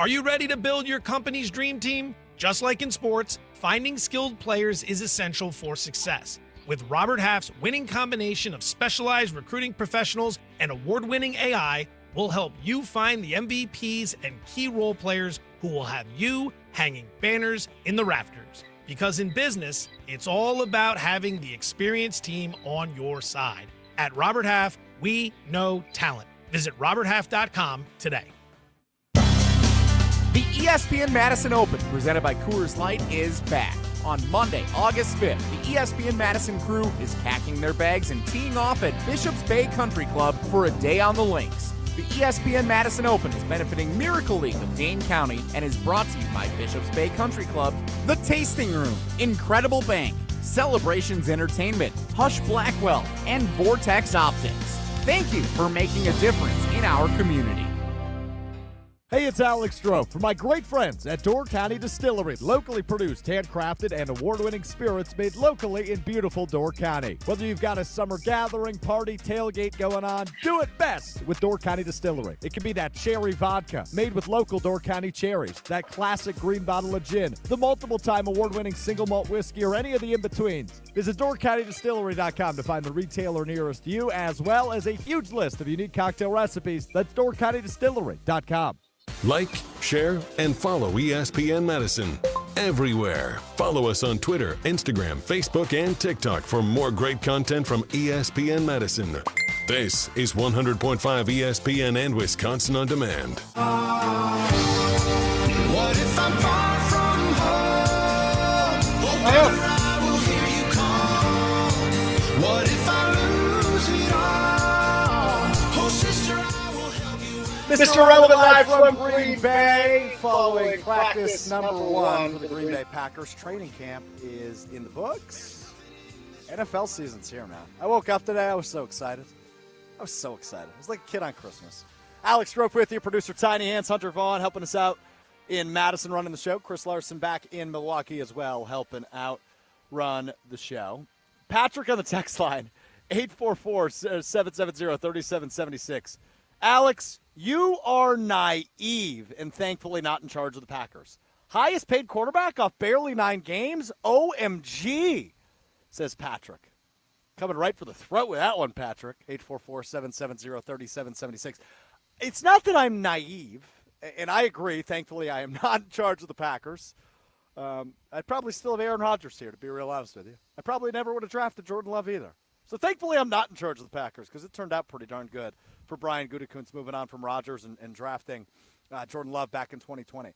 [SPEAKER 6] Are you ready to build your company's dream team? Just like in sports, finding skilled players is essential for success. With Robert Half's winning combination of specialized recruiting professionals and award-winning AI, we'll help you find the MVPs and key role players who will have you hanging banners in the rafters. Because in business, it's all about having the experienced team on your side. At Robert Half, we know talent. Visit roberthalf.com today.
[SPEAKER 8] The ESPN Madison Open, presented by Coors Light, is back. On Monday, August 5th, the ESPN Madison crew is packing their bags and teeing off at Bishops Bay Country Club for a day on the links. The ESPN Madison Open is benefiting Miracle League of Dane County and is brought to you by Bishops Bay Country Club, The Tasting Room, Incredible Bank, Celebrations Entertainment, Hush Blackwell, and Vortex Optics. Thank you for making a difference in our community.
[SPEAKER 17] Hey, it's Alex Strouf for my great friends at Door County Distillery. Locally produced, handcrafted, and award-winning spirits made locally in beautiful Door County. Whether you've got a summer gathering, party, tailgate going on, do it best with Door County Distillery. It can be that cherry vodka made with local Door County cherries, that classic green bottle of gin, the multiple-time award-winning single malt whiskey, or any of the in-betweens. Visit DoorCountyDistillery.com to find the retailer nearest you, as well as a huge list of unique cocktail recipes. That's DoorCountyDistillery.com.
[SPEAKER 4] Like, share, and follow ESPN Madison everywhere. Follow us on Twitter, Instagram, Facebook, and TikTok for more great content from ESPN Madison. This is 100.5 ESPN and Wisconsin On Demand.
[SPEAKER 21] What if I'm far from home? Oh, better I will hear you call. What if I lose it all? Oh, sister, I will help you.
[SPEAKER 17] Mr. Relevant live from Green Bay, following practice number 1 for the Green Bay Packers. Training camp is in the books. NFL season's here, man. I woke up today. I was so excited. I was like a kid on Christmas. Alex Strouf with you, producer Tiny Hands, Hunter Vaughn helping us out in Madison running the show. Chris Larson back in Milwaukee as well, helping out run the show. Patrick on the text line, 844-770-3776. Alex, you are naive and thankfully not in charge of the Packers. Highest paid quarterback off barely 9 games? OMG, says Patrick. Coming right for the throat with that one, Patrick. 844-770-3776. It's not that I'm naive, and I agree. Thankfully, I am not in charge of the Packers. I'd probably still have Aaron Rodgers here, to be real honest with you. I probably never would have drafted Jordan Love either. So thankfully, I'm not in charge of the Packers because it turned out pretty darn good for Brian Gutekunst moving on from Rodgers and drafting Jordan Love back in 2020.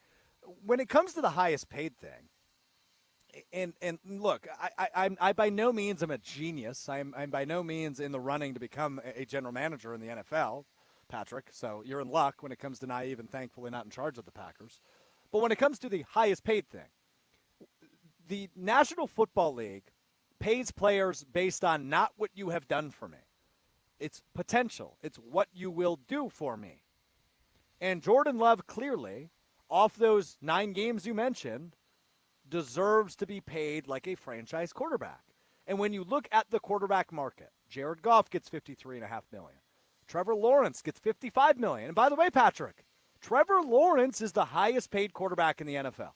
[SPEAKER 17] When it comes to the highest paid thing, and look, I by no means am a genius. I'm by no means in the running to become a general manager in the NFL, Patrick. So you're in luck when it comes to naive and thankfully not in charge of the Packers. But when it comes to the highest paid thing, the National Football League pays players based on not what you have done for me. It's potential. It's what you will do for me. And Jordan Love clearly, off those 9 games you mentioned, deserves to be paid like a franchise quarterback. And when you look at the quarterback market, Jared Goff gets $53.5 million. Trevor Lawrence gets $55 million. And by the way, Patrick, Trevor Lawrence is the highest paid quarterback in the NFL,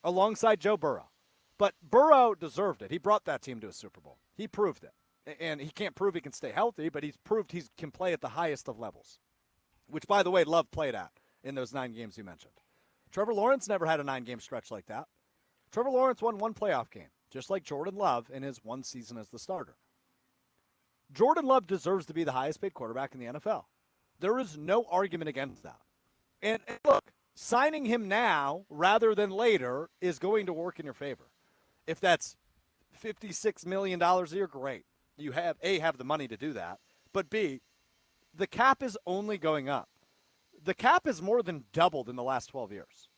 [SPEAKER 17] alongside Joe Burrow. But Burrow deserved it. He brought that team to a Super Bowl. He proved it. And he can't prove he can stay healthy, but he's proved he can play at the highest of levels, which, by the way, Love played at in those 9 games you mentioned. Trevor Lawrence never had a 9-game stretch like that. Trevor Lawrence won 1 playoff game, just like Jordan Love in his 1 season as the starter. Jordan Love deserves to be the highest paid quarterback in the NFL. There is no argument against that. And look, signing him now rather than later is going to work in your favor. If that's $56 million a year, great. You have the money to do that. But B, the cap is only going up.
[SPEAKER 3] the cap is more than doubled in the last 12 years.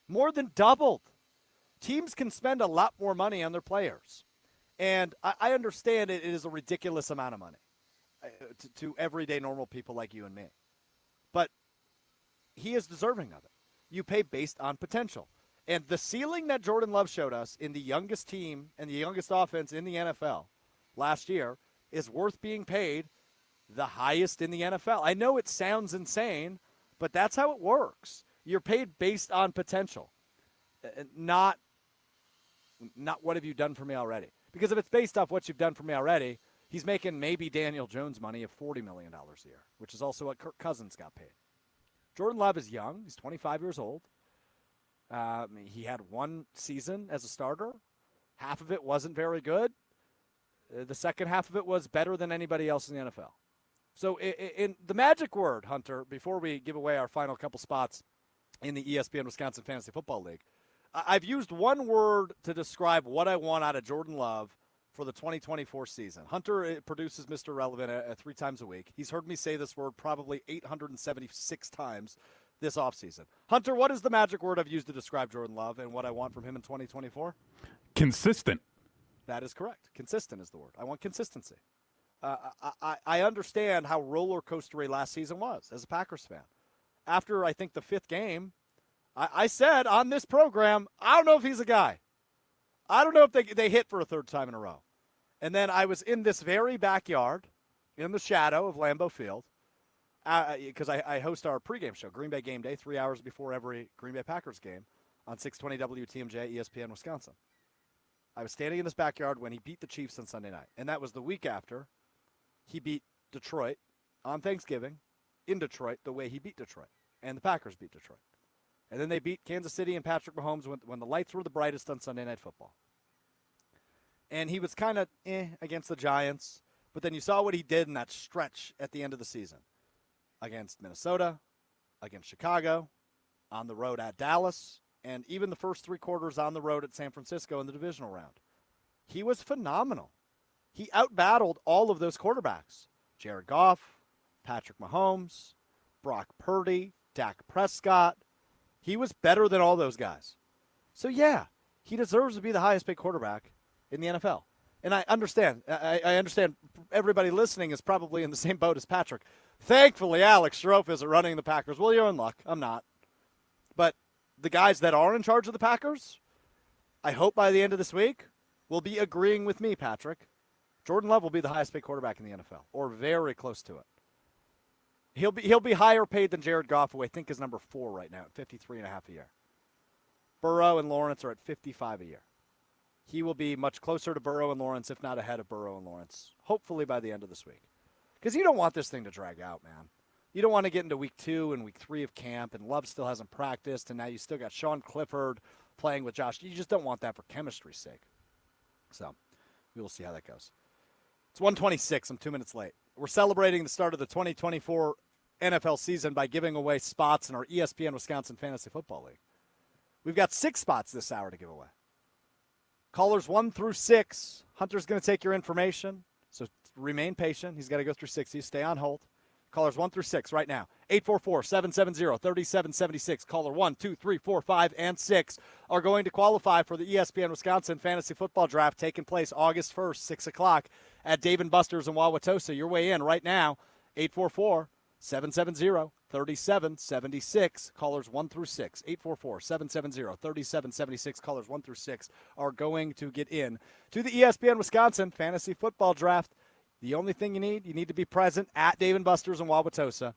[SPEAKER 3] More than doubled. Teams can spend a lot more money on their players. And I understand it is a ridiculous amount of money to everyday normal people like you and me. But he is deserving of it. You pay based on potential. And the ceiling that Jordan Love showed us in the youngest team and the youngest offense in the NFL last year is worth being paid the highest in the NFL. I know it sounds insane, but that's how it works. You're paid based on potential, not what have you done for me already. Because if it's based off what you've done for me already, he's making maybe Daniel Jones money of $40 million a year, which is also what Kirk Cousins got paid. Jordan Love is young. He's 25 years old. He had one season as a starter. Half of it wasn't very good. The second half of it was better than anybody else in the NFL. So in the magic word, Hunter, before we give away our final couple spots in the ESPN Wisconsin Fantasy Football League, I've used one word to describe what I want out of Jordan Love for the 2024 season. Hunter produces Mr. Relevant 3 times a week. He's heard me say this word probably 876 times this offseason. Hunter, what is the magic word I've used to describe Jordan Love and what I want from him in 2024?
[SPEAKER 7] Consistent.
[SPEAKER 3] That is correct. Consistent is the word. I want consistency. I understand how roller coastery last season was as a Packers fan. After, I think, the 5th game, I said on this program, I don't know if he's a guy. I don't know if they hit for a 3rd time in a row. And then I was in this very backyard in the shadow of Lambeau Field because I host our pregame show, Green Bay Game Day, 3 hours before every Green Bay Packers game on 620 WTMJ, ESPN, Wisconsin. I was standing in this backyard when he beat the Chiefs on Sunday night. And that was the week after he beat Detroit on Thanksgiving in Detroit the way he beat Detroit. And the Packers beat Detroit. And then they beat Kansas City and Patrick Mahomes when the lights were the brightest on Sunday Night Football. And he was kind of against the Giants. But then you saw what he did in that stretch at the end of the season. Against Minnesota, against Chicago, on the road at Dallas, and even the first 3 quarters on the road at San Francisco in the divisional round. He was phenomenal. He outbattled all of those quarterbacks. Jared Goff, Patrick Mahomes, Brock Purdy, Dak Prescott. He was better than all those guys. So, yeah, he deserves to be the highest paid quarterback in the NFL. And I understand. I understand everybody listening is probably in the same boat as Patrick. Thankfully, Alex Strouf isn't running the Packers. Well, you're in luck. I'm not. But the guys that are in charge of the Packers, I hope by the end of this week, will be agreeing with me, Patrick. Jordan Love will be the highest paid quarterback in the NFL, or very close to it. He'll be higher paid than Jared Goff, who I think is number 4 right now at $53.5 a year. Burrow and Lawrence are at $55 a year. He will be much closer to Burrow and Lawrence, if not ahead of Burrow and Lawrence, hopefully by the end of this week. Because you don't want this thing to drag out, man. You don't want to get into week 2 and week 3 of camp, and Love still hasn't practiced, and now you still got Sean Clifford playing with Josh. You just don't want that for chemistry's sake. So we will see how that goes. It's 1:26. I'm 2 minutes late. We're celebrating the start of the 2024 NFL season by giving away spots in our ESPN Wisconsin Fantasy Football League. We've got 6 spots this hour to give away. Callers 1 through 6. Hunter's going to take your information, so remain patient. He's got to go through 60. Stay on hold. Callers 1 through 6 right now. 844-770-3776. Caller 1, 2, 3, 4, 5, and 6 are going to qualify for the ESPN Wisconsin Fantasy Football Draft taking place August 1st, 6 o'clock at Dave & Buster's in Wauwatosa. Your way in right now, 844-770-3776. Callers 1 through 6. 844-770-3776. Callers 1 through 6 are going to get in to the ESPN Wisconsin Fantasy Football Draft. The only thing you need to be present at Dave & Buster's in Wauwatosa.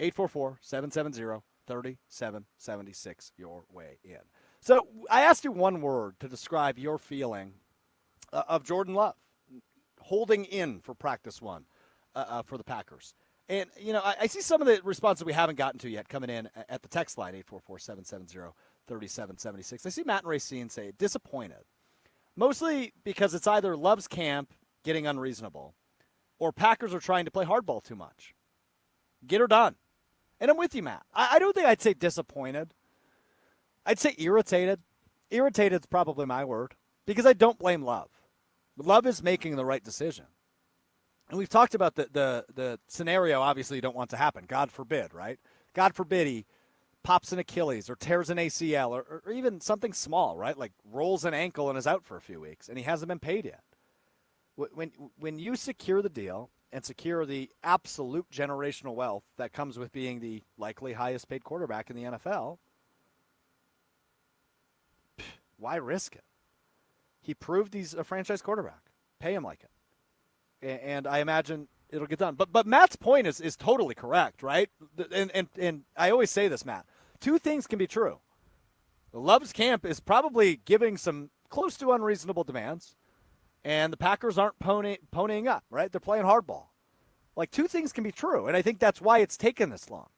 [SPEAKER 3] 844-770-3776. Your way in. So I asked you one word to describe your feeling of Jordan Love holding in for practice 1 for the Packers. And, you know, I see some of the responses we haven't gotten to yet coming in at the text line, 844-770-3776. I see Matt and Racine say, disappointed. Mostly because it's either Love's camp getting unreasonable or Packers are trying to play hardball too much. Get her done. And I'm with you, Matt. I don't think I'd say disappointed. I'd say irritated. Irritated is probably my word because I don't blame Love. Love is making the right decision. And we've talked about the scenario, obviously, you don't want to happen. God forbid, right? God forbid he pops an Achilles or tears an ACL or even something small, right? Like rolls an ankle and is out for a few weeks, and he hasn't been paid yet. When you secure the deal and secure the absolute generational wealth that comes with being the likely highest paid quarterback in the NFL, why risk it? He proved he's a franchise quarterback. Pay him like it. And I imagine it'll get done. But Matt's point is totally correct, right? And I always say this, Matt. Two things can be true. Love's camp is probably giving some close to unreasonable demands, and the Packers aren't ponying up, right? They're playing hardball. Like, two things can be true, and I think that's why it's taken this long.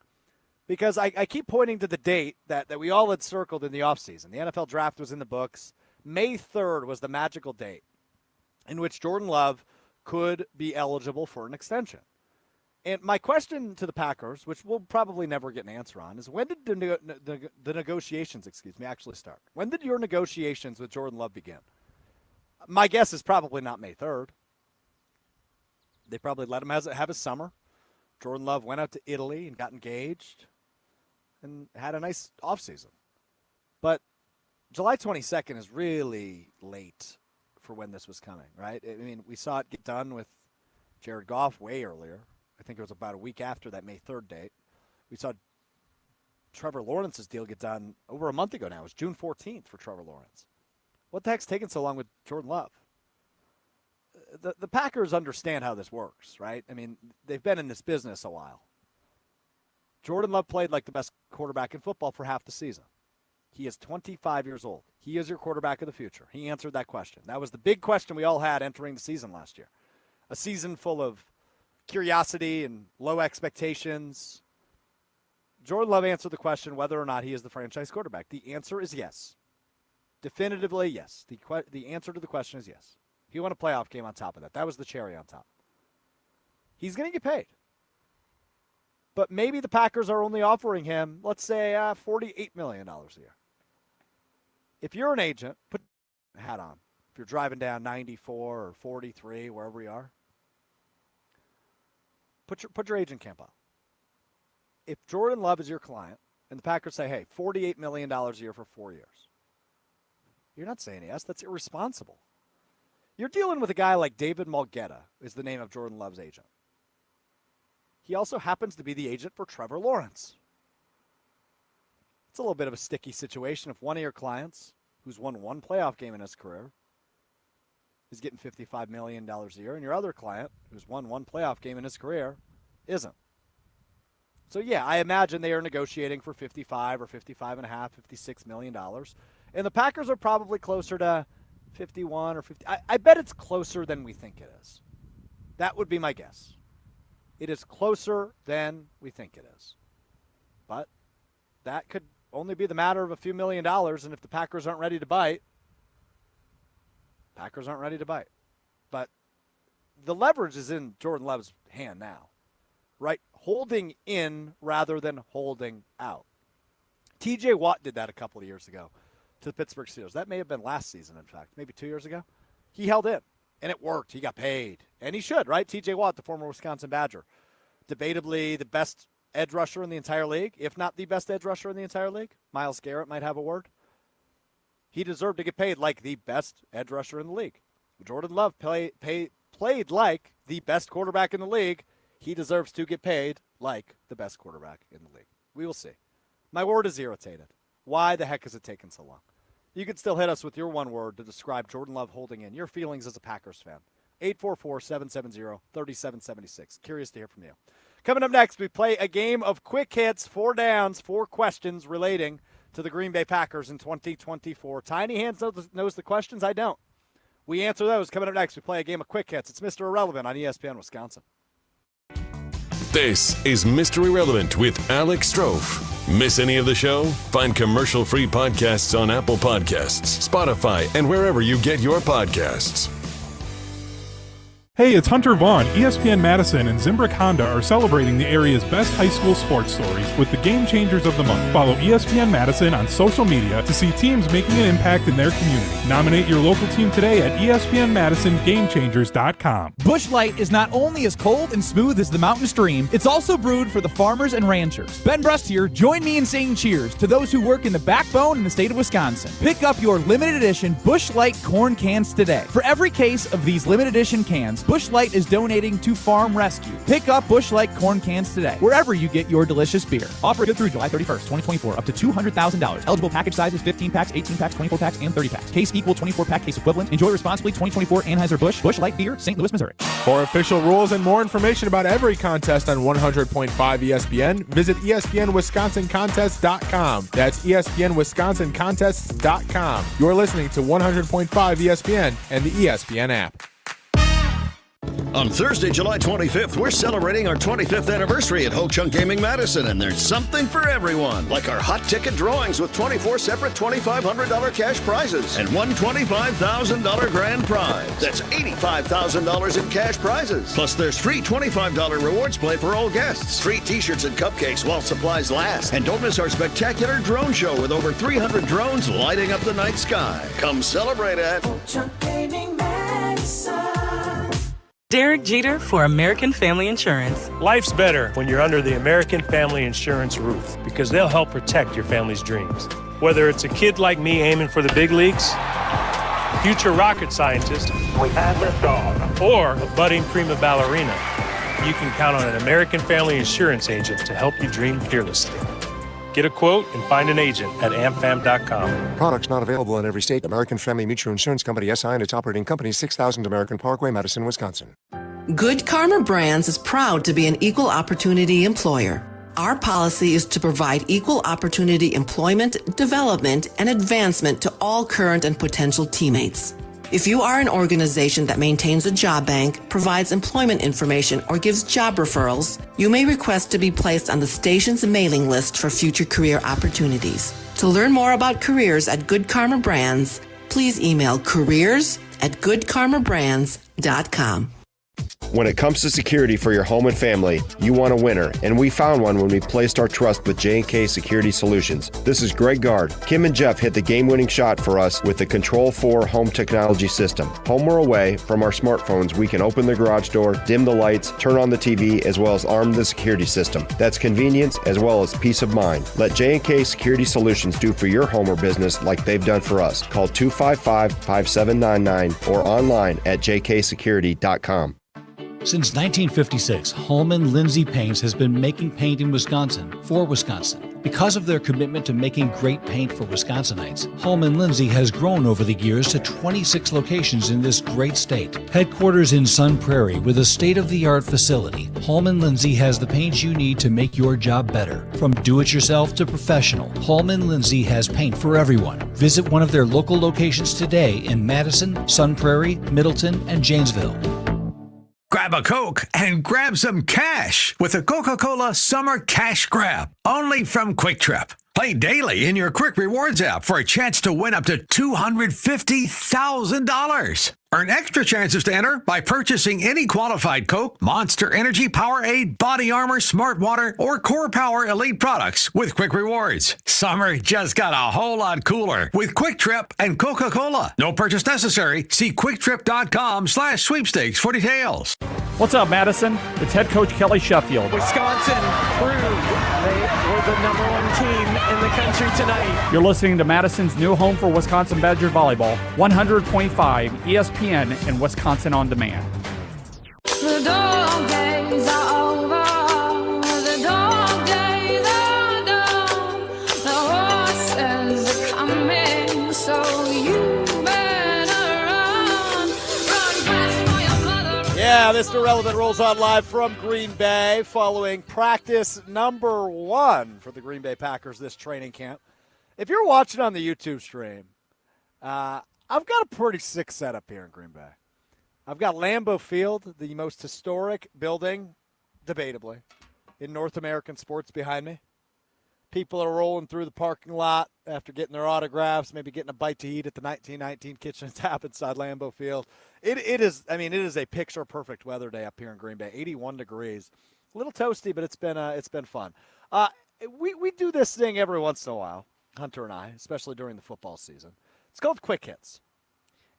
[SPEAKER 3] Because I keep pointing to the date that we all had circled in the offseason. The NFL draft was in the books. May 3rd was the magical date in which Jordan Love could be eligible for an extension. And my question to the Packers, which we'll probably never get an answer on, is when did the negotiations, actually start? When did your negotiations with Jordan Love begin? My guess is probably not May 3rd. They probably let him have his summer. Jordan Love went out to Italy and got engaged and had a nice offseason. But July 22nd is really late for when this was coming, right? I mean, we saw it get done with Jared Goff way earlier. I think it was about a week after that May 3rd date. We saw Trevor Lawrence's deal get done over a month ago now. It was June 14th for Trevor Lawrence. What the heck's taking so long with Jordan Love? The Packers understand how this works, right? I mean, they've been in this business a while. Jordan Love played like the best quarterback in football for half the season. He is 25 years old. He is your quarterback of the future. He answered that question. That was the big question we all had entering the season last year. A season full of curiosity and low expectations. Jordan Love answered the question whether or not he is the franchise quarterback. The answer is yes. Definitively yes. The answer to the question is yes. He won a playoff game on top of that. That was the cherry on top. He's going to get paid. But maybe the Packers are only offering him, let's say, $48 million a year. If you're an agent, put a hat on. If you're driving down 94 or 43, wherever you are, put your agent camp on. If Jordan Love is your client and the Packers say, hey, $48 million a year for 4 years, you're not saying yes. That's irresponsible. You're dealing with a guy like David Mulgeta is the name of Jordan Love's agent. He also happens to be the agent for Trevor Lawrence. It's a little bit of a sticky situation if one of your clients, who's won one playoff game in his career, is getting $55 million a year, and your other client, who's won one playoff game in his career, isn't. So, yeah, I imagine they are negotiating for $55 or $55.5, $56 million. And the Packers are probably closer to 51 or 50. I bet it's closer than we think it is. That would be my guess. It is closer than we think it is. But that could only be the matter of a few $1 million, and if the Packers aren't ready to bite, Packers aren't ready to bite. But the leverage is in Jordan Love's hand now, right? Holding in rather than holding out. TJ Watt did that a couple of years ago to the Pittsburgh Steelers. That may have been last season, in fact, maybe 2 years ago. He held in, and it worked. He got paid, and he should, right? TJ Watt, the former Wisconsin Badger, debatably the best edge rusher in the entire league, if not the best edge rusher in the entire league. Myles Garrett might have a word. He deserved to get paid like the best edge rusher in the league. Jordan Love played like the best quarterback in the league. He deserves to get paid like the best quarterback in the league. We will see. My word is irritated. Why the heck has it taken so long? You can still hit us with your one word to describe Jordan Love holding in, your feelings as a Packers fan. 844-770-3776. Curious to hear from you. Coming up next, we play a game of quick hits, 4 downs, 4 questions relating to the Green Bay Packers in 2024. Tiny Hands knows the questions. I don't. We answer those. Coming up next, we play a game of quick hits. It's Mr. Irrelevant on ESPN Wisconsin.
[SPEAKER 4] This is Mr. Irrelevant with Alex Strouf. Miss any of the show? Find commercial-free podcasts on Apple Podcasts, Spotify, and wherever you get your podcasts.
[SPEAKER 7] Hey, it's Hunter Vaughn. ESPN Madison and Zimbrick Honda are celebrating the area's best high school sports stories with the Game Changers of the Month. Follow ESPN Madison on social media to see teams making an impact in their community. Nominate your local team today at ESPNMadisonGameChangers.com.
[SPEAKER 1] Busch Light is not only as cold and smooth as the mountain stream, it's also brewed for the farmers and ranchers. Ben Brust here. Join me in saying cheers to those who work in the backbone in the state of Wisconsin. Pick up your limited edition Busch Light corn cans today. For every case of these limited edition cans, Busch Light is donating to Farm Rescue. Pick up Busch Light corn cans today, wherever you get your delicious beer. Offer good through July 31st, 2024, up to $200,000. Eligible package sizes 15 packs, 18 packs, 24 packs, and 30 packs. Case equal 24-pack case equivalent. Enjoy responsibly. 2024 Anheuser-Busch. Busch Light Beer, St. Louis, Missouri.
[SPEAKER 3] For official rules and more information about every contest on 100.5 ESPN, visit ESPNWisconsinContests.com. That's ESPNWisconsinContests.com. You're listening to 100.5 ESPN and the ESPN app.
[SPEAKER 9] On Thursday, July 25th, we're celebrating our 25th anniversary at Ho Chunk Gaming Madison, and there's something for everyone, like our hot ticket drawings with 24 separate $2,500 cash prizes and one $25,000 grand prize. That's $85,000 in cash prizes. Plus, there's free $25 rewards play for all guests, free t-shirts and cupcakes while supplies last, and don't miss our spectacular drone show with over 300 drones lighting up the night sky. Come celebrate at Ho Chunk Gaming Madison.
[SPEAKER 22] Derek Jeter for American Family Insurance.
[SPEAKER 24] Life's better when you're under the American Family Insurance roof because they'll help protect your family's dreams. Whether it's a kid like me aiming for the big leagues, future rocket scientist, we have liftoff, or a budding prima ballerina, you can count on an American Family Insurance agent to help you dream fearlessly. Get a quote and find an agent at amfam.com.
[SPEAKER 25] Products not available in every state. American Family Mutual Insurance Company, SI, and its operating company, 6000 American Parkway, Madison, Wisconsin.
[SPEAKER 26] Good Karma Brands is proud to be an equal opportunity employer. Our policy is to provide equal opportunity employment, development, and advancement to all current and potential teammates. If you are an organization that maintains a job bank, provides employment information, or gives job referrals, you may request to be placed on the station's mailing list for future career opportunities. To learn more about careers at Good Karma Brands, please email careers@goodkarmabrands.com.
[SPEAKER 27] When it comes to security for your home and family, you want a winner, and we found one when we placed our trust with J&K Security Solutions. This is Greg Gard. Kim and Jeff hit the game-winning shot for us with the Control 4 home technology system. Home or away, from our smartphones, we can open the garage door, dim the lights, turn on the TV, as well as arm the security system. That's convenience as well as peace of mind. Let J&K Security Solutions do for your home or business like they've done for us. Call 255-5799 or online at jksecurity.com.
[SPEAKER 28] Since 1956, Holman Lindsay Paints has been making paint in Wisconsin for Wisconsin. Because of their commitment to making great paint for Wisconsinites, Holman Lindsay has grown over the years to 26 locations in this great state. Headquarters in Sun Prairie with a state-of-the-art facility, Holman Lindsay has the paint you need to make your job better. From do-it-yourself to professional, Holman Lindsay has paint for everyone. Visit one of their local locations today in Madison, Sun Prairie, Middleton, and Janesville.
[SPEAKER 14] Grab a Coke and grab some cash with a Coca-Cola Summer Cash Grab, only from Quick Trip. Play daily in your Quick Rewards app for a chance to win up to $250,000. Earn extra chances to enter by purchasing any qualified Coke, Monster Energy, Powerade, Body Armor, Smart Water, or Core Power Elite products with Quick Rewards. Summer just got a whole lot cooler with Quick Trip and Coca-Cola. No purchase necessary. See QuickTrip.com/sweepstakes for details.
[SPEAKER 29] What's up, Madison? It's head coach Kelly Sheffield.
[SPEAKER 30] Wisconsin proved they were the number one team in the country tonight.
[SPEAKER 29] You're listening to Madison's new home for Wisconsin Badger volleyball, 100.5 ESPN and Wisconsin On Demand.
[SPEAKER 21] The dog days are over. The dog days are done. The horses are coming, so you better run. Run fast for your mother.
[SPEAKER 3] Yeah, this Irrelevant rolls on live from Green Bay following practice number 1 for the Green Bay Packers this training camp. If you're watching on the YouTube stream, I've got a pretty sick setup here in Green Bay. I've got Lambeau Field, the most historic building, debatably, in North American sports behind me.
[SPEAKER 2] People are rolling through the parking lot after getting their autographs, maybe getting a bite to eat at the 1919 Kitchen and Tap inside Lambeau Field. It is a picture-perfect weather day up here in Green Bay. 81 degrees. A little toasty, but it's been fun. We do this thing every once in a while, Hunter and I, especially during the football season. It's called Quick Hits.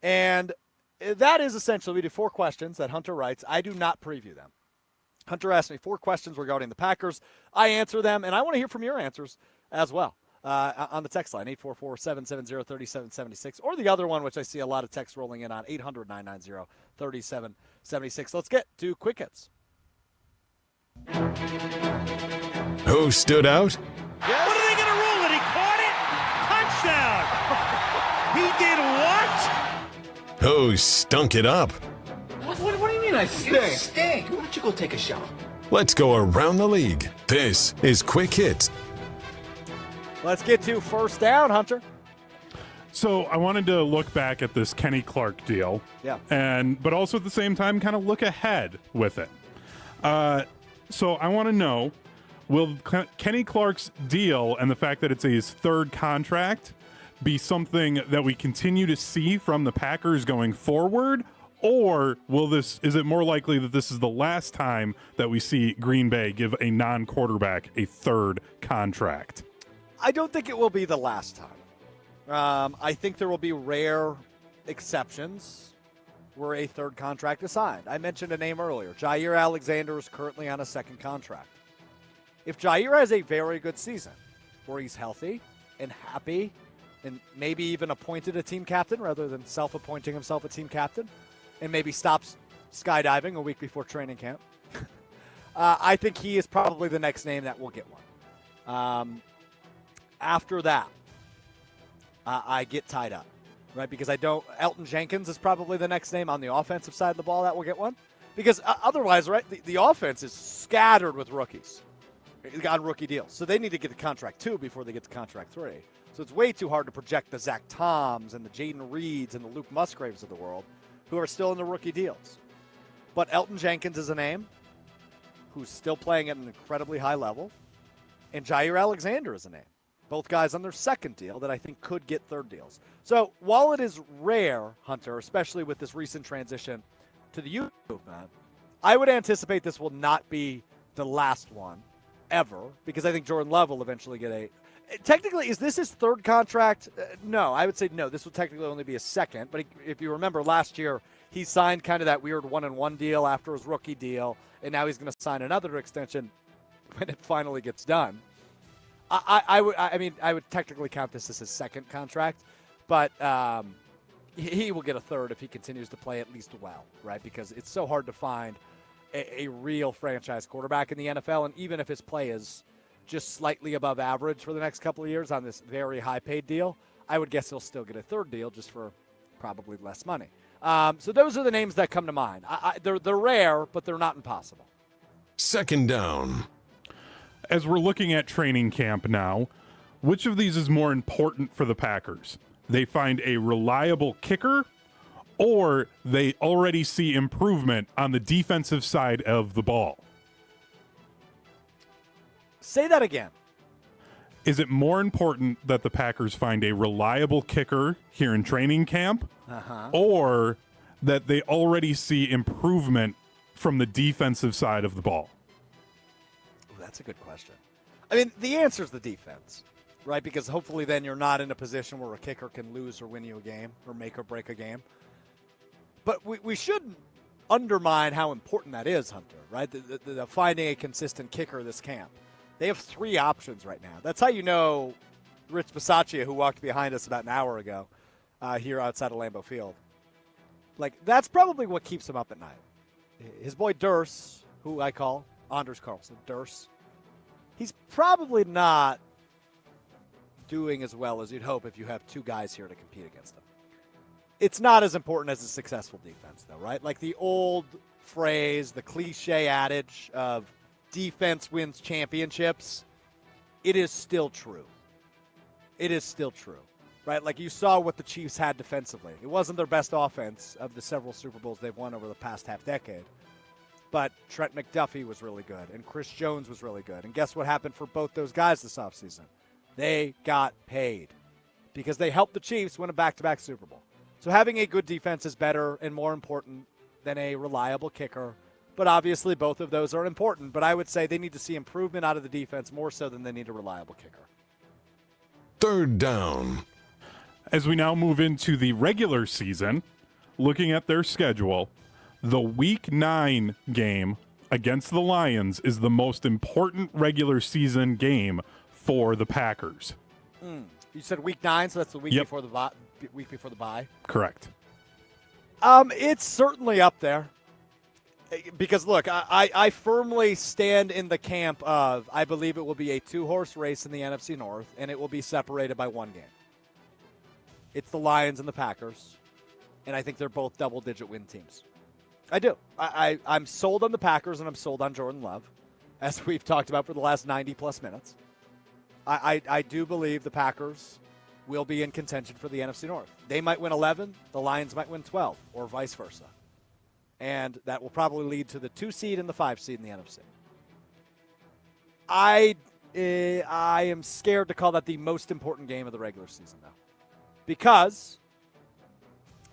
[SPEAKER 2] And that is essentially, we do 4 questions that Hunter writes. I do not preview them. Hunter asked me 4 questions regarding the Packers. I answer them, and I want to hear from your answers as well on the text line, 844-770-3776, or the other one, which I see a lot of texts rolling in on, 800-990-3776. Let's get to Quick Hits.
[SPEAKER 4] Who stood out?
[SPEAKER 10] What are they going to rule it? He caught it? Touchdown! He did what?
[SPEAKER 4] Who stunk it up?
[SPEAKER 21] What do you mean I stink? Why don't you go take a shower?
[SPEAKER 4] Let's go around the league. This is Quick Hits.
[SPEAKER 2] Let's get to first down, Hunter.
[SPEAKER 7] So I wanted to look back at this Kenny Clark deal.
[SPEAKER 2] Yeah.
[SPEAKER 7] But also at the same time kind of look ahead with it. So I want to know, will Kenny Clark's deal and the fact that it's his 3rd contract be something that we continue to see from the Packers going forward? Or is it more likely that this is the last time that we see Green Bay give a non-quarterback a 3rd contract?
[SPEAKER 2] I don't think it will be the last time. I think there will be rare exceptions where a 3rd contract is signed. I mentioned a name earlier. Jair Alexander is currently on a 2nd contract. If Jair has a very good season where he's healthy and happy and maybe even appointed a team captain rather than self-appointing himself a team captain, and maybe stops skydiving a week before training camp, I think he is probably the next name that will get one. After that, I get tied up, right? Because Elton Jenkins is probably the next name on the offensive side of the ball that will get one. Because otherwise, right, the offense is scattered with rookies on rookie deals. So they need to get the contract 2 before they get to contract 3. So it's way too hard to project the Zach Toms and the Jaden Reeds and the Luke Musgraves of the world who are still in the rookie deals. But Elton Jenkins is a name who's still playing at an incredibly high level, and Jair Alexander is a name. Both guys on their 2nd deal that I think could get 3rd deals. So while it is rare, Hunter, especially with this recent transition to the youth movement, I would anticipate this will not be the last one ever, because I think Jordan Love will eventually get a... Technically, is this his 3rd contract? No, I would say no. This will technically only be a 2nd. But if you remember last year, he signed kind of that weird 1-and-1 deal after his rookie deal, and now he's going to sign another extension when it finally gets done. I would technically count this as his 2nd contract, but he will get a 3rd if he continues to play at least well, right? Because it's so hard to find a real franchise quarterback in the NFL, and even if his play is just slightly above average for the next couple of years on this very high-paid deal, I would guess he'll still get a 3rd deal just for probably less money. So those are the names that come to mind. They're rare, but they're not impossible.
[SPEAKER 4] 2nd down.
[SPEAKER 7] As we're looking at training camp now, which of these is more important for the Packers? They find a reliable kicker, or they already see improvement on the defensive side of the ball?
[SPEAKER 2] Say that again.
[SPEAKER 7] Is it more important that the Packers find a reliable kicker here in training camp, or that they already see improvement from the defensive side of the ball?
[SPEAKER 2] Ooh, that's a good question. I mean, the answer is the defense, right? Because hopefully then you're not in a position where a kicker can lose or win you a game or make or break a game. But we shouldn't undermine how important that is, Hunter, right? The finding a consistent kicker this camp. They have 3 options right now. That's how you know Rich Bisaccia, who walked behind us about an hour ago here outside of Lambeau Field. Like, that's probably what keeps him up at night. His boy Durst, who I call Anders Carlson, Durst, he's probably not doing as well as you'd hope if you have 2 guys here to compete against him. It's not as important as a successful defense, though, right? Like the old phrase, the cliche adage of defense wins championships, it is still true. It is still true, right? Like you saw what the Chiefs had defensively. It wasn't their best offense of the several Super Bowls they've won over the past half decade, But Trent McDuffie was really good, and Chris Jones was really good. And guess what happened for both those guys this offseason? They got paid because they helped the Chiefs win a back-to-back Super Bowl. So having a good defense is better and more important than a reliable kicker. But obviously both of those are important. But I would say they need to see improvement out of the defense more so than they need a reliable kicker.
[SPEAKER 4] Third down.
[SPEAKER 7] As we now move into the regular season, looking at their schedule, the Week 9 game against the Lions is the most important regular season game for the Packers.
[SPEAKER 2] You said Week 9, so that's the week
[SPEAKER 7] Yep.
[SPEAKER 2] before the bye.
[SPEAKER 7] Correct.
[SPEAKER 2] It's certainly up there. Because, look, I firmly stand in the camp of I believe it will be a two-horse race in the NFC North, and it will be separated by one game. It's the Lions and the Packers, and I think they're both double-digit win teams. I do. I'm sold on the Packers, and I'm sold on Jordan Love, as we've talked about for the last 90-plus minutes. I do believe the Packers will be in contention for the NFC North. They might win 11, the Lions might win 12, or vice versa. And that will probably lead to the 2 seed and the 5 seed in the NFC. I am scared to call that the most important game of the regular season, though, because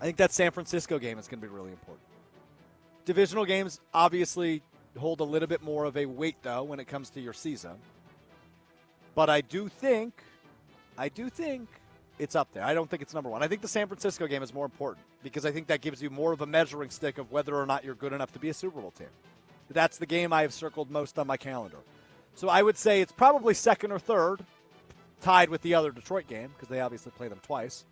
[SPEAKER 2] I think that San Francisco game is going to be really important. Divisional games obviously hold a little bit more of a weight, though, when it comes to your season. But I do think it's up there. I don't think it's number one. I think the San Francisco game is more important because I think that gives you more of a measuring stick of whether or not you're good enough to be a Super Bowl team. That's the game I have circled most on my calendar. So I would say it's probably second or third, tied with the other Detroit game because they obviously play them twice.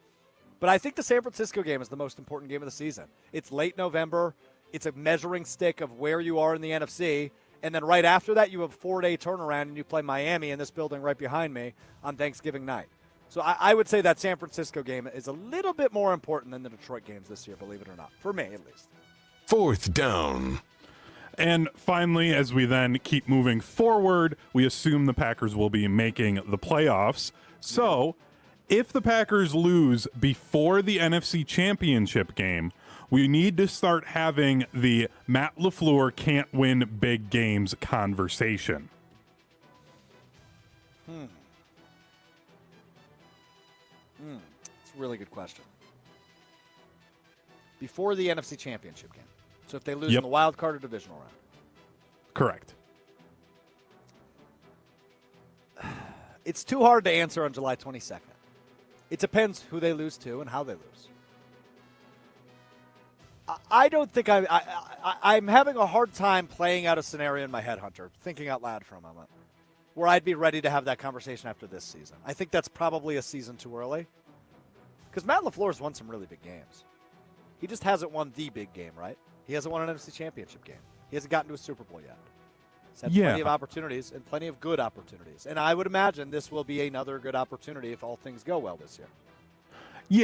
[SPEAKER 2] But I think the San Francisco game is the most important game of the season. It's late November. It's a measuring stick of where you are in the NFC. And then right after that, you have a 4-day turnaround, and you play Miami in this building right behind me on Thanksgiving night. So I would say that San Francisco game is a little bit more important than the Detroit games this year, believe it or not, for me at least.
[SPEAKER 4] Fourth down.
[SPEAKER 7] And finally, as we then keep moving forward, we assume the Packers will be making the playoffs. So if the Packers lose before the NFC Championship game, we need to start having the Matt LaFleur can't win big games conversation.
[SPEAKER 2] It's a really good question. Before the NFC Championship game. So if they lose in the wild card or divisional round.
[SPEAKER 7] Correct.
[SPEAKER 2] It's too hard to answer on July 22nd. It depends who they lose to and how they lose. I don't think I'm having a hard time playing out a scenario in my head, Hunter, thinking out loud for a moment, where I'd be ready to have that conversation after this season. I think that's probably a season too early because Matt LaFleur's won some really big games. He just hasn't won the big game, right? He hasn't won an NFC Championship game. He hasn't gotten to a Super Bowl yet. He's had plenty of opportunities and plenty of good opportunities. And I would imagine this will be another good opportunity if all things go well this year.